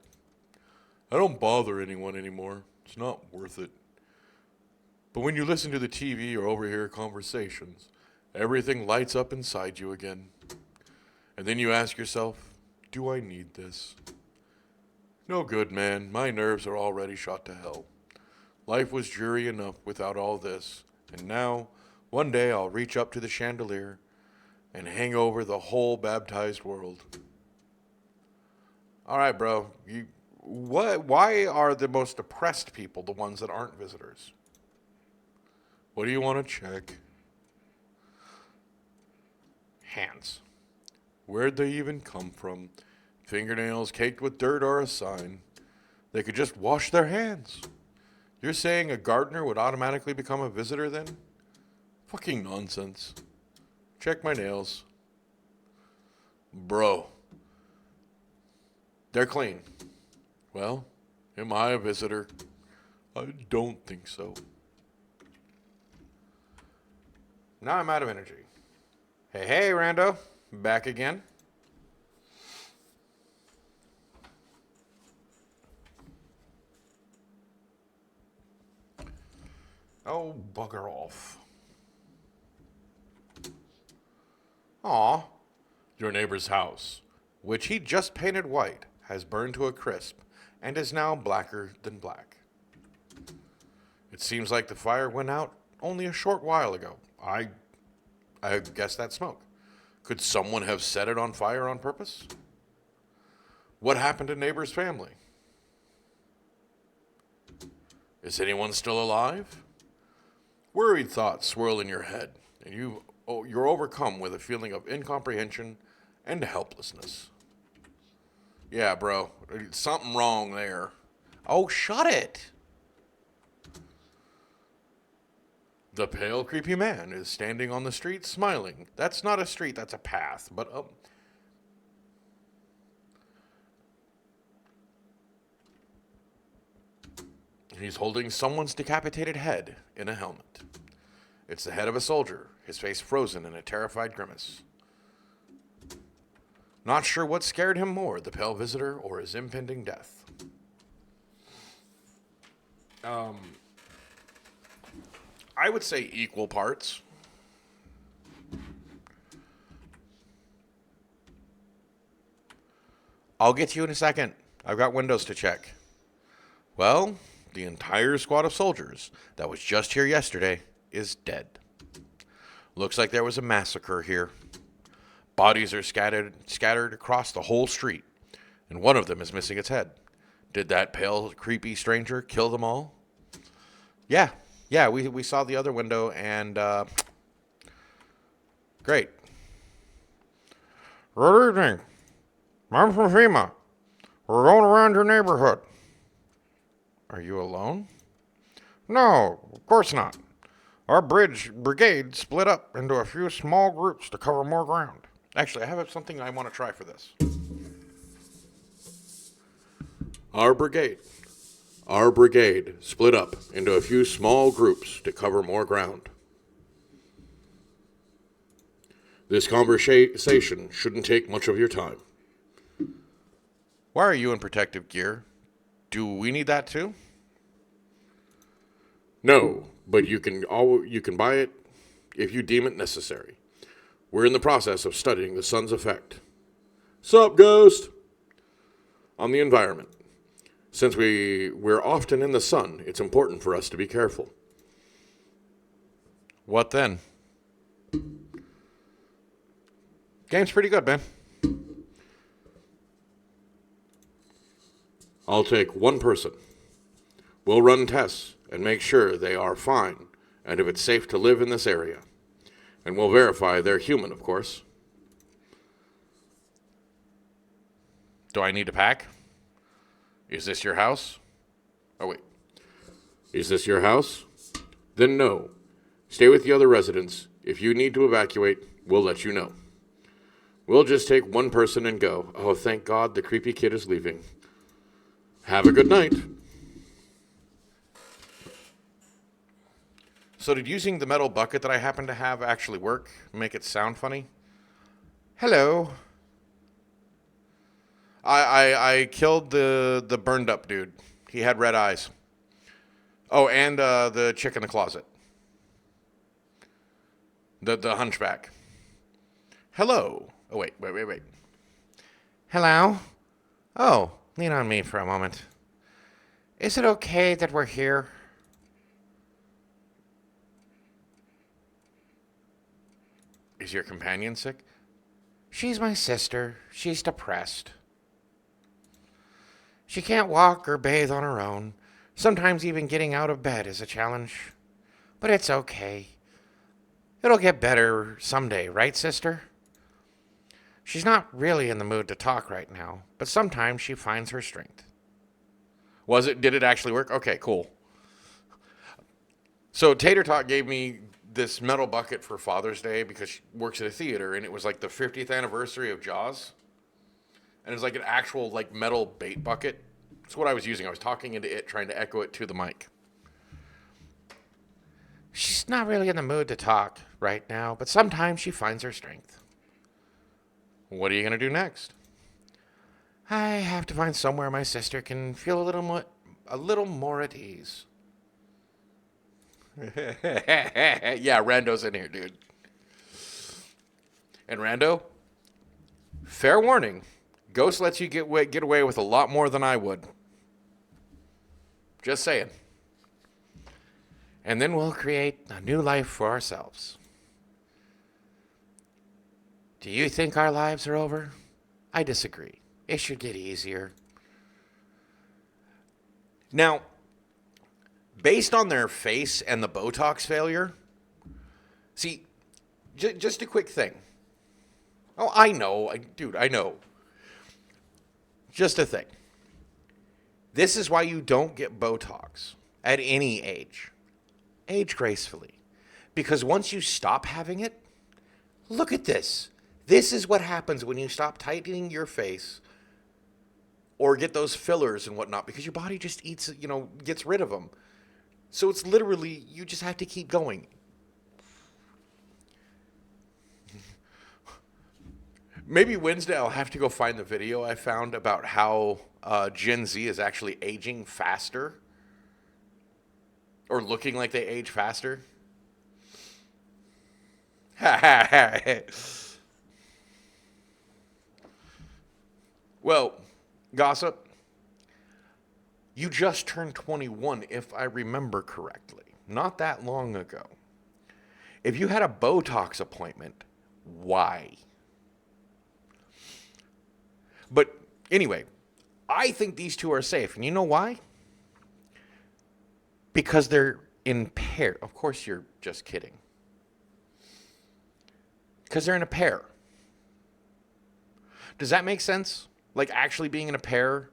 I don't bother anyone anymore. It's not worth it. But when you listen to the TV or overhear conversations, everything lights up inside you again. And then you ask yourself, do I need this? No good, man. My nerves are already shot to hell. Life was dreary enough without all this. And now, one day I'll reach up to the chandelier and hang over the whole baptized world. All right, bro. Why are the most oppressed people the ones that aren't visitors? What do you want to check? Hands. Where'd they even come from? Fingernails caked with dirt are a sign. They could just wash their hands. You're saying a gardener would automatically become a visitor then? Fucking nonsense. Check my nails. Bro. They're clean. Well, am I a visitor? I don't think so. Now I'm out of energy. Hey, Rando. Back again. Oh, bugger off. Aw. Your neighbor's house. Which he just painted white, has burned to a crisp, and is now blacker than black. It seems like the fire went out only a short while ago. I guess that's smoke. Could someone have set it on fire on purpose? What happened to neighbor's family? Is anyone still alive? Worried thoughts swirl in your head, and you're overcome with a feeling of incomprehension and helplessness. Yeah, bro, something wrong there. Oh, shut it. The pale, creepy man is standing on the street smiling. That's not a street, that's a path. But he's holding someone's decapitated head in a helmet. It's the head of a soldier, his face frozen in a terrified grimace. Not sure what scared him more, the pale visitor or his impending death. I would say equal parts. I'll get to you in a second. I've got windows to check. Well, the entire squad of soldiers that was just here yesterday is dead. Looks like there was a massacre here. Bodies are scattered across the whole street, and one of them is missing its head. Did that pale, creepy stranger kill them all? Yeah, we saw the other window, and great. Good evening. I'm from FEMA. We're going around your neighborhood. Are you alone? No, of course not. Our brigade split up into a few small groups to cover more ground. Actually, I have something I want to try for this. Our brigade split up into a few small groups to cover more ground. This conversation shouldn't take much of your time. Why are you in protective gear? Do we need that too? No, but you can buy it if you deem it necessary. We're in the process of studying the sun's effect. Sup, Ghost? On the environment. Since we're often in the sun, it's important for us to be careful. What then? Game's pretty good, man. I'll take one person. We'll run tests and make sure they are fine and if it's safe to live in this area. And we'll verify they're human, of course. Do I need to pack? Is this your house? Oh, wait. Is this your house? Then no. Stay with the other residents. If you need to evacuate, we'll let you know. We'll just take one person and go. Oh, thank God the creepy kid is leaving. Have a good night. So did using the metal bucket that I happen to have actually work? Make it sound funny? Hello. I killed the burned up dude. He had red eyes. Oh, and the chick in the closet. The hunchback. Hello. Oh, wait. Hello? Oh, lean on me for a moment. Is it okay that we're here? Is your companion sick? She's my sister. She's depressed. She can't walk or bathe on her own. Sometimes even getting out of bed is a challenge. But it's okay. It'll get better someday, right, sister? She's not really in the mood to talk right now, but sometimes she finds her strength. Did it actually work? Okay, cool. So Tater Tot gave me this metal bucket for Father's Day because she works at a theater, and it was like the 50th anniversary of Jaws. And it's like an actual like metal bait bucket. That's what I was using. I was talking into it, trying to echo it to the mic. She's not really in the mood to talk right now, but sometimes she finds her strength. What are you going to do next? I have to find somewhere my sister can feel a little more at ease. Yeah, Rando's in here, dude. And Rando, fair warning, Ghost lets you get away with a lot more than I would. Just saying. And then we'll create a new life for ourselves. Do you think our lives are over? I disagree. It should get easier. Now, based on their face and the Botox failure, see, just a quick thing. Oh, I know. Dude, I know. Just a thing. This is why you don't get Botox at any age. Age gracefully. Because once you stop having it, look at this. This is what happens when you stop tightening your face or get those fillers and whatnot, because your body just gets rid of them. So it's literally, you just have to keep going. Maybe Wednesday I'll have to go find the video I found about how Gen Z is actually aging faster or looking like they age faster. Well, Gossip, you just turned 21, if I remember correctly, not that long ago. If you had a Botox appointment, why? But anyway, I think these two are safe. And you know why? Because they're in pair. Of course, you're just kidding. Because they're in a pair. Does that make sense? Like actually being in a pair?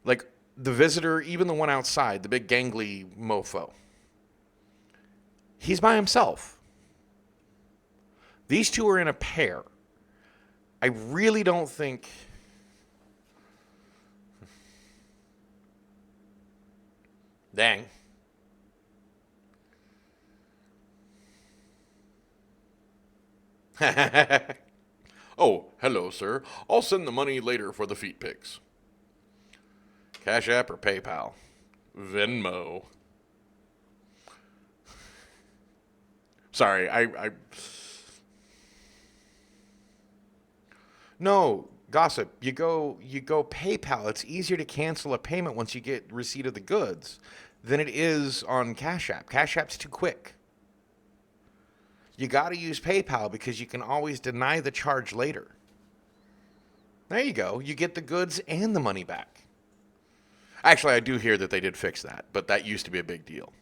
Like the visitor, even the one outside, the big gangly mofo. He's by himself. These two are in a pair. I really don't think... Dang. Oh, hello, sir. I'll send the money later for the feet pics. Cash App or PayPal? Venmo. Sorry, I... No, Gossip, you go PayPal. It's easier to cancel a payment once you get receipt of the goods than it is on Cash App. Cash App's too quick. You got to use PayPal because you can always deny the charge later. There you go. You get the goods and the money back. Actually, I do hear that they did fix that, but that used to be a big deal.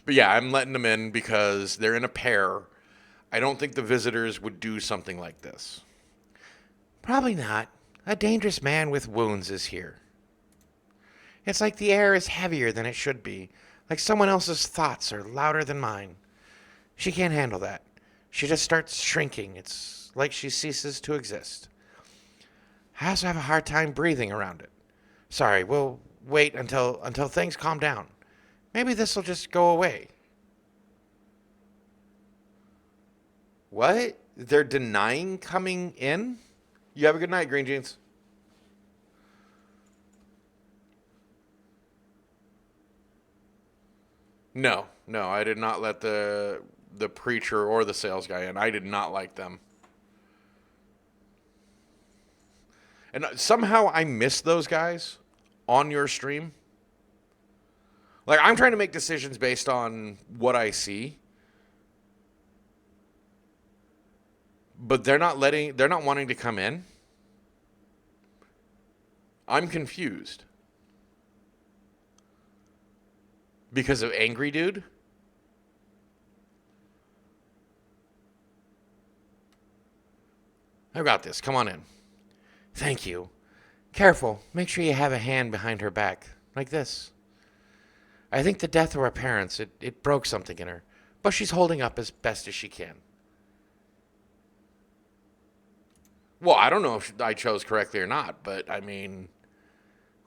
But yeah, I'm letting them in because they're in a pair. I don't think the visitors would do something like this. Probably not. A dangerous man with wounds is here. It's like the air is heavier than it should be, like someone else's thoughts are louder than mine. She can't handle that. She just starts shrinking. It's like she ceases to exist. I also have a hard time breathing around it. Sorry, we'll wait until things calm down. Maybe this will just go away. What? They're denying coming in? You have a good night, Green Jeans. No, I did not let the preacher or the sales guy in. I did not like them. And somehow I missed those guys on your stream. Like, I'm trying to make decisions based on what I see. But they're not wanting to come in. I'm confused. Because of Angry Dude? I've got this. Come on in. Thank you. Careful. Make sure you have a hand behind her back. Like this. I think the death of her parents, it broke something in her. But she's holding up as best as she can. Well, I don't know if I chose correctly or not, but I mean,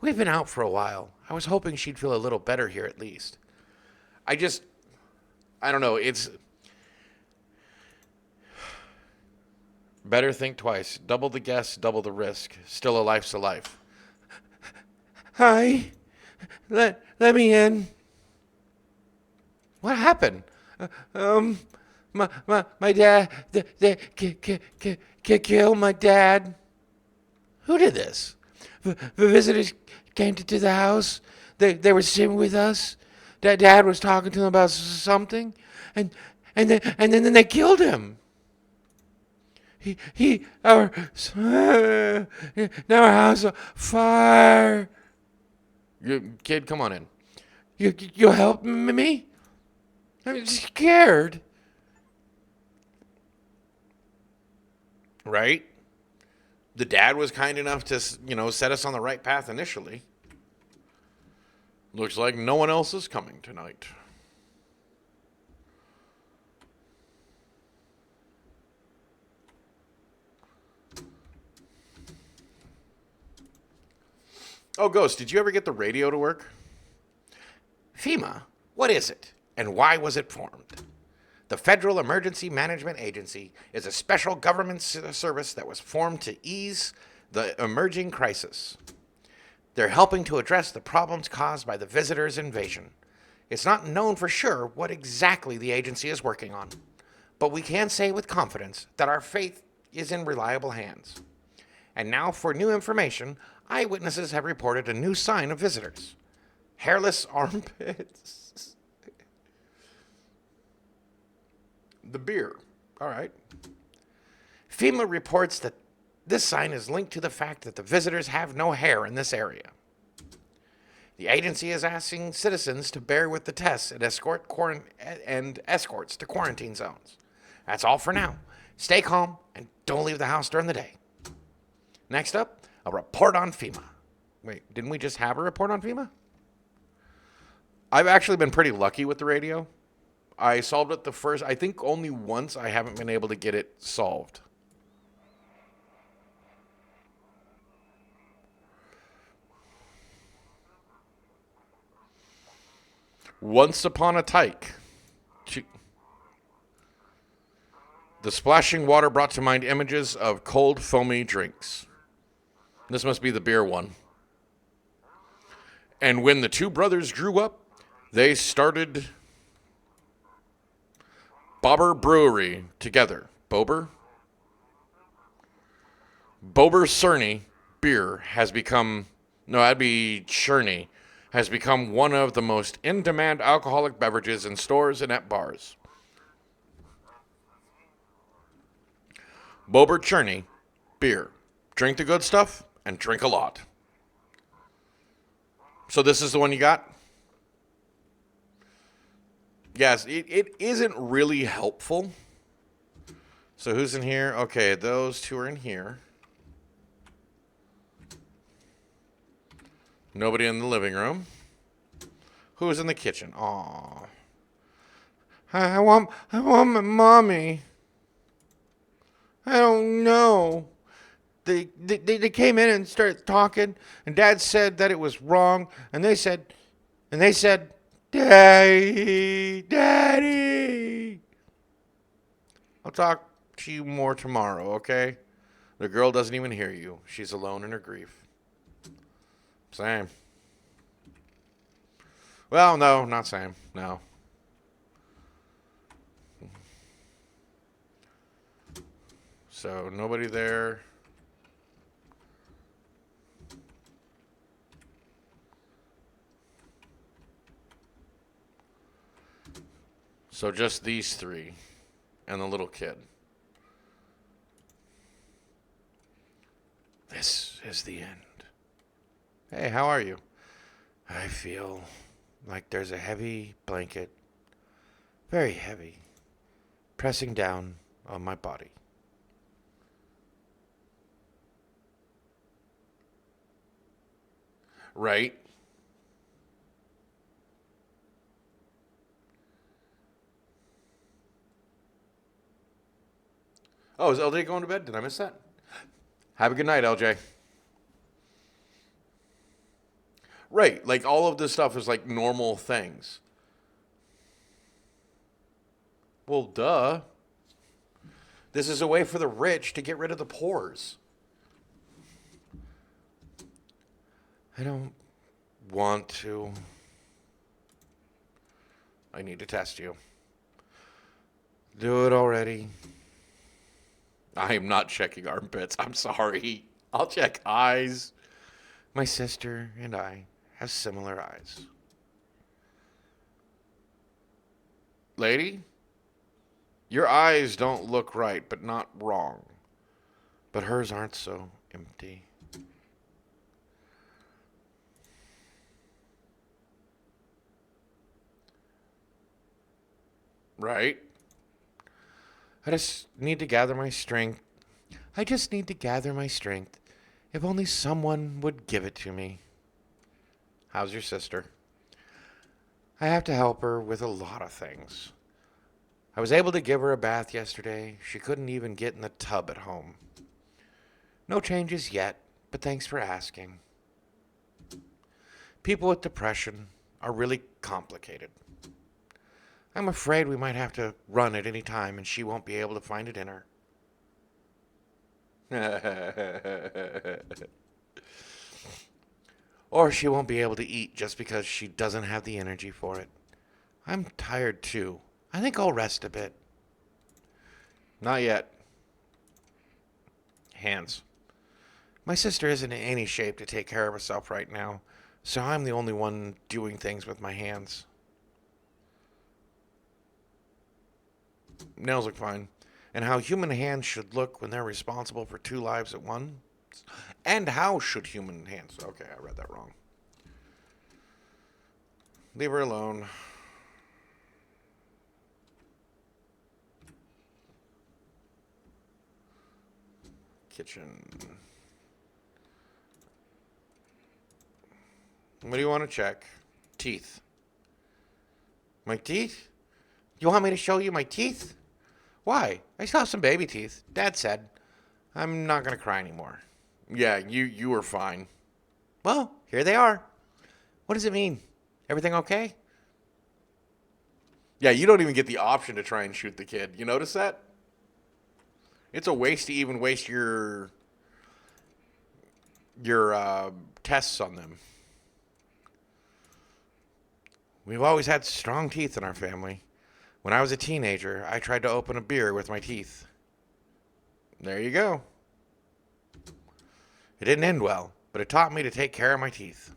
we've been out for a while. I was hoping she'd feel a little better here at least. I don't know. It's better think twice. Double the guess, double the risk. Still a life's a life. Hi. Let me in. What happened? My dad, killed my dad. Who did this? The visitors came to the house. They were sitting with us. Dad was talking to them about something, and then they killed him. Now our house on fire. Kid, come on in. You'll help me? I'm scared. Right? The dad was kind enough to, set us on the right path initially. Looks like no one else is coming tonight. Oh, Ghost, did you ever get the radio to work? FEMA, what is it? And why was it formed? The Federal Emergency Management Agency is a special government service that was formed to ease the emerging crisis. They're helping to address the problems caused by the visitors' invasion. It's not known for sure what exactly the agency is working on, but we can say with confidence that our faith is in reliable hands. And now for new information, eyewitnesses have reported a new sign of visitors. Hairless armpits. The beer. All right. FEMA reports that this sign is linked to the fact that the visitors have no hair in this area. The agency is asking citizens to bear with the tests and escorts to quarantine zones. That's all for now. Stay calm and don't leave the house during the day. Next up, a report on FEMA. Wait, didn't we just have a report on FEMA? I've actually been pretty lucky with the radio. I solved it I think only once I haven't been able to get it solved. Once upon a tyke. The splashing water brought to mind images of cold, foamy drinks. This must be the beer one. And when the two brothers grew up, they started Bobber Brewery together. Bober Cerny beer has become, Cherney, has become one of the most in-demand alcoholic beverages in stores and at bars. Bober Cherney beer. Drink the good stuff and drink a lot. So this is the one you got? Yes, it isn't really helpful. So who's in here? Okay, those two are in here. Nobody in the living room. Who's in the kitchen? Aw. I want my mommy. I don't know. They came in and started talking, and Dad said that it was wrong, and they said, Daddy, Daddy. I'll talk to you more tomorrow, okay? The girl doesn't even hear you. She's alone in her grief. Same. Well, no, not same. No. So nobody there. So just these three and the little kid. This is the end. Hey, how are you? I feel like there's a heavy blanket, very heavy, pressing down on my body. Right? Oh, is LJ going to bed? Did I miss that? Have a good night, LJ. Right. Like all of this stuff is like normal things. Well, duh. This is a way for the rich to get rid of the poors. I don't want to. I need to test you. Do it already. I am not checking armpits. I'm sorry. I'll check eyes. My sister and I have similar eyes. Lady, your eyes don't look right, but not wrong. But hers aren't so empty. Right? I just need to gather my strength. I just need to gather my strength. If only someone would give it to me. How's your sister? I have to help her with a lot of things. I was able to give her a bath yesterday. She couldn't even get in the tub at home. No changes yet, but thanks for asking. People with depression are really complicated. I'm afraid we might have to run at any time and she won't be able to find a dinner. Or she won't be able to eat just because she doesn't have the energy for it. I'm tired too. I think I'll rest a bit. Not yet. Hands. My sister isn't in any shape to take care of herself right now, so I'm the only one doing things with my hands. Nails look fine. And how human hands should look when they're responsible for two lives at once. And how should human hands... Okay, I read that wrong. Leave her alone. Kitchen. What do you want to check? Teeth. My teeth? You want me to show you my teeth? Why? I saw some baby teeth. Dad said. I'm not going to cry anymore. Yeah, you were fine. Well, here they are. What does it mean? Everything okay? Yeah, you don't even get the option to try and shoot the kid. You notice that? It's a waste to even waste your tests on them. We've always had strong teeth in our family. When I was a teenager, I tried to open a beer with my teeth. There you go. It didn't end well, but it taught me to take care of my teeth.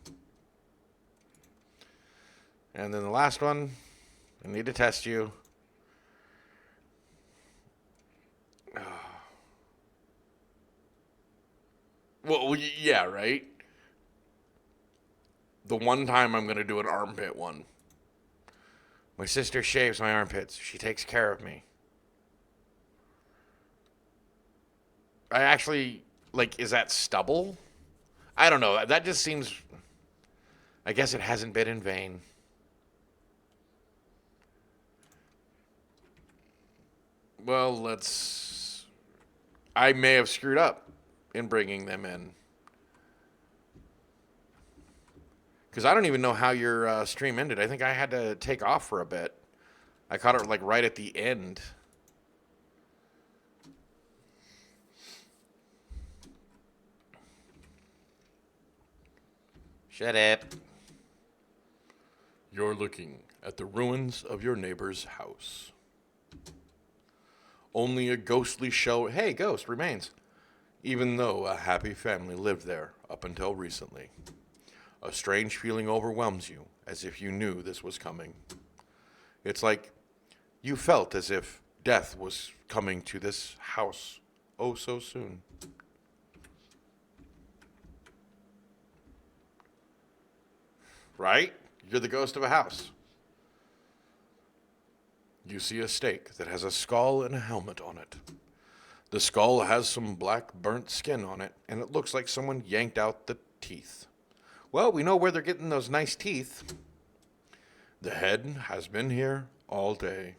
And then the last one, I need to test you. Well, yeah, right? The one time I'm going to do an armpit one. My sister shaves my armpits. She takes care of me. I actually, like, is that stubble? I don't know. That just seems, I guess it hasn't been in vain. Well, I may have screwed up in bringing them in. Because I don't even know how your stream ended. I think I had to take off for a bit. I caught it like right at the end. Shut up. You're looking at the ruins of your neighbor's house. Only a ghostly shell, hey, ghost, remains. Even though a happy family lived there up until recently. A strange feeling overwhelms you, as if you knew this was coming. It's like you felt as if death was coming to this house oh so soon. Right? You're the ghost of a house. You see a stake that has a skull and a helmet on it. The skull has some black burnt skin on it, and it looks like someone yanked out the teeth. Well, we know where they're getting those nice teeth. The head has been here all day.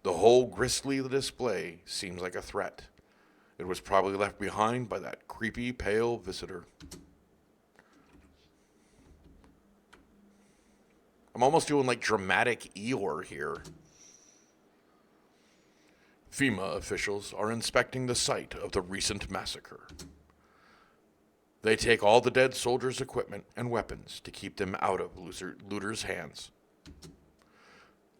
The whole grisly display seems like a threat. It was probably left behind by that creepy, pale visitor. I'm almost doing like dramatic Eeyore here. FEMA officials are inspecting the site of the recent massacre. They take all the dead soldiers' equipment and weapons to keep them out of looters' hands.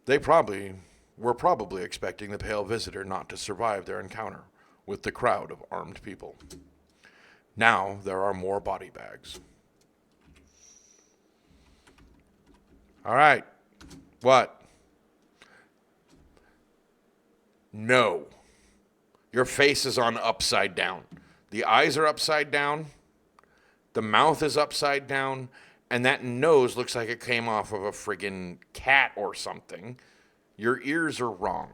They were probably expecting the pale visitor not to survive their encounter with the crowd of armed people. Now there are more body bags. All right. What? No. Your face is on upside down. The eyes are upside down. The mouth is upside down. And that nose looks like it came off of a friggin' cat or something. Your ears are wrong.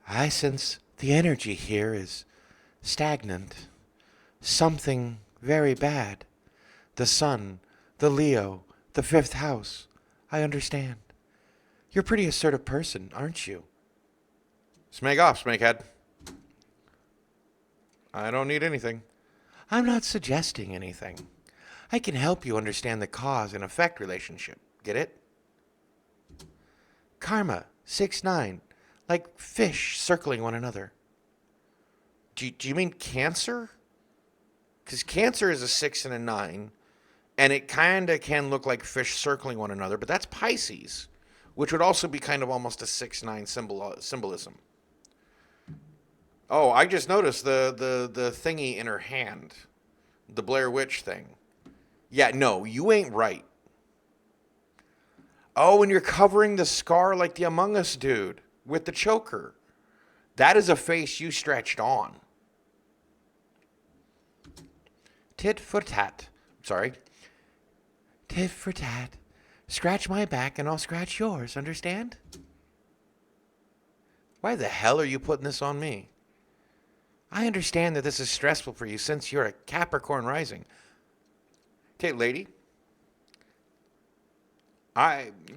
I sense the energy here is stagnant. Something very bad. The sun, the Leo, the fifth house. I understand. You're a pretty assertive person, aren't you? Smeg off, Smeghead. I don't need anything. I'm not suggesting anything. I can help you understand the cause and effect relationship. Get it? Karma, 6-9. Like fish circling one another. Do you mean Cancer? Because Cancer is a 6 and a 9, and it kind of can look like fish circling one another, but that's Pisces, which would also be kind of almost a 6-9 symbolism. Oh, I just noticed the thingy in her hand, the Blair Witch thing. Yeah, no, you ain't right. Oh, and you're covering the scar like the Among Us dude with the choker. That is a face you stretched on. Tit for tat. Sorry. Tit for tat. Scratch my back and I'll scratch yours, understand? Why the hell are you putting this on me? I understand that this is stressful for you since you're a Capricorn rising. Okay, lady.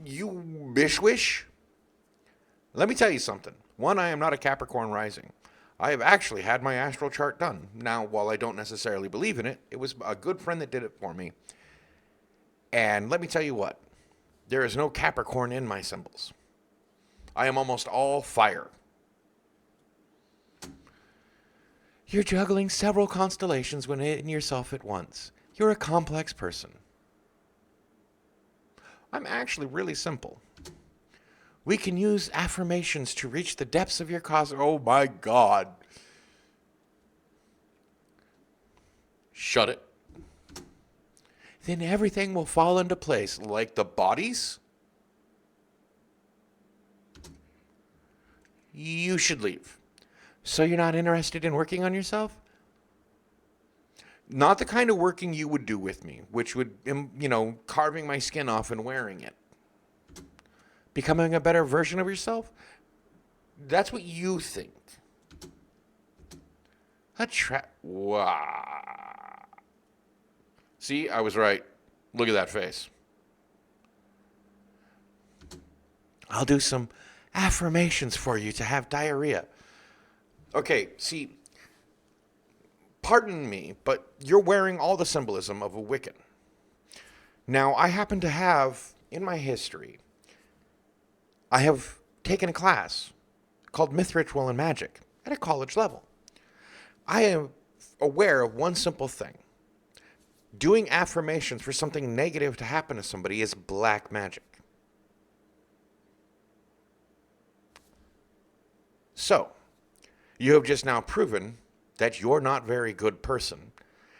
You bishwish? Let me tell you something. One, I am not a Capricorn rising. I have actually had my astral chart done. Now, while I don't necessarily believe in it, it was a good friend that did it for me. And let me tell you what. There is no Capricorn in my symbols. I am almost all fire. You're juggling several constellations within yourself at once. You're a complex person. I'm actually really simple. We can use affirmations to reach the depths of your cosmos. Oh my God. Shut it. Then everything will fall into place, like the bodies. You should leave. So you're not interested in working on yourself? Not the kind of working you would do with me, which would, carving my skin off and wearing it. Becoming a better version of yourself? That's what you think. Wow. See, I was right. Look at that face. I'll do some affirmations for you to have diarrhea. Okay, see, pardon me, but you're wearing all the symbolism of a Wiccan. Now, I happen to have, in my history, I have taken a class called Myth, Ritual, and Magic at a college level. I am aware of one simple thing. Doing affirmations for something negative to happen to somebody is black magic. So, you have just now proven that you're not a very good person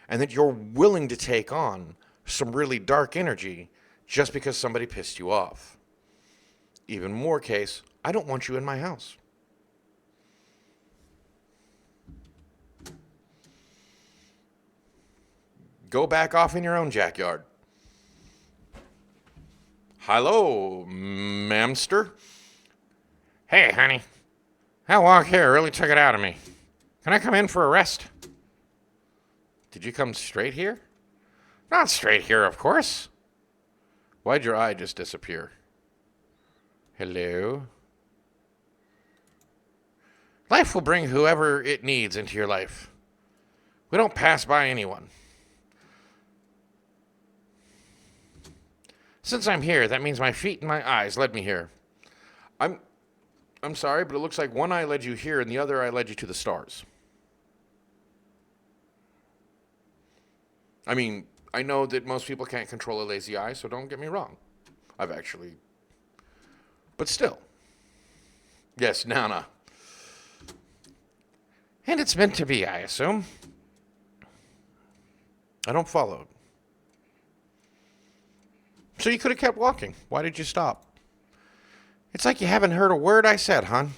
and that you're willing to take on some really dark energy just because somebody pissed you off. Even more case, I don't want you in my house. Go back off in your own backyard. Hello, mamster. Hey, honey. That walk here really took it out of me. Can I come in for a rest? Did you come straight here? Not straight here, of course. Why'd your eye just disappear? Hello? Life will bring whoever it needs into your life. We don't pass by anyone. Since I'm here, that means my feet and my eyes led me here. I'm sorry, but it looks like one eye led you here and the other eye led you to the stars. I mean, I know that most people can't control a lazy eye, so don't get me wrong. But still. Yes, Nana. And it's meant to be, I assume. I don't follow. So you could have kept walking. Why did you stop? It's like you haven't heard a word I said, hon.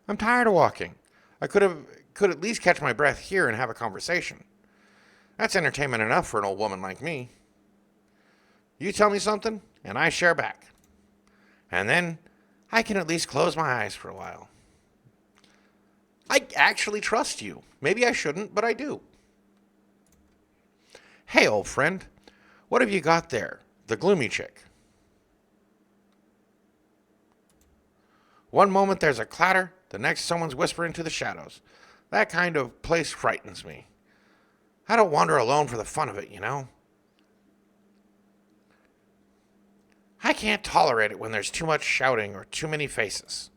I'm tired of walking. I could at least catch my breath here and have a conversation. That's entertainment enough for an old woman like me. You tell me something, and I share back. And then I can at least close my eyes for a while. I actually trust you. Maybe I shouldn't, but I do. Hey, old friend. What have you got there? The gloomy chick. One moment there's a clatter, the next someone's whispering to the shadows. That kind of place frightens me. I don't wander alone for the fun of it, you know? I can't tolerate it when there's too much shouting or too many faces.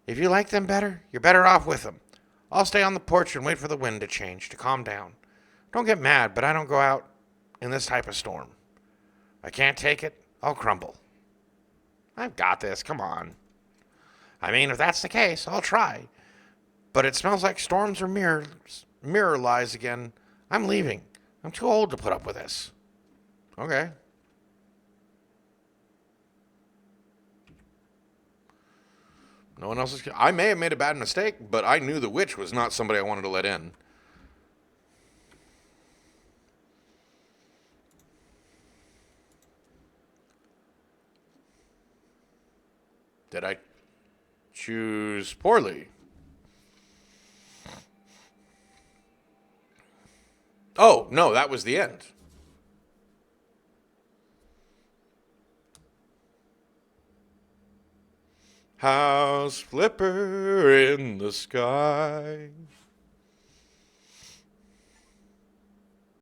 If you like them better, you're better off with them. I'll stay on the porch and wait for the wind to change, to calm down. Don't get mad, but I don't go out in this type of storm. I can't take it, I'll crumble. I've got this, come on. I mean, if that's the case, I'll try. But it smells like storms or mirror lies again. I'm leaving. I'm too old to put up with this. Okay. No one else is... I may have made a bad mistake, but I knew the witch was not somebody I wanted to let in. Did I choose poorly? Oh, no, that was the end. House flipper in the sky.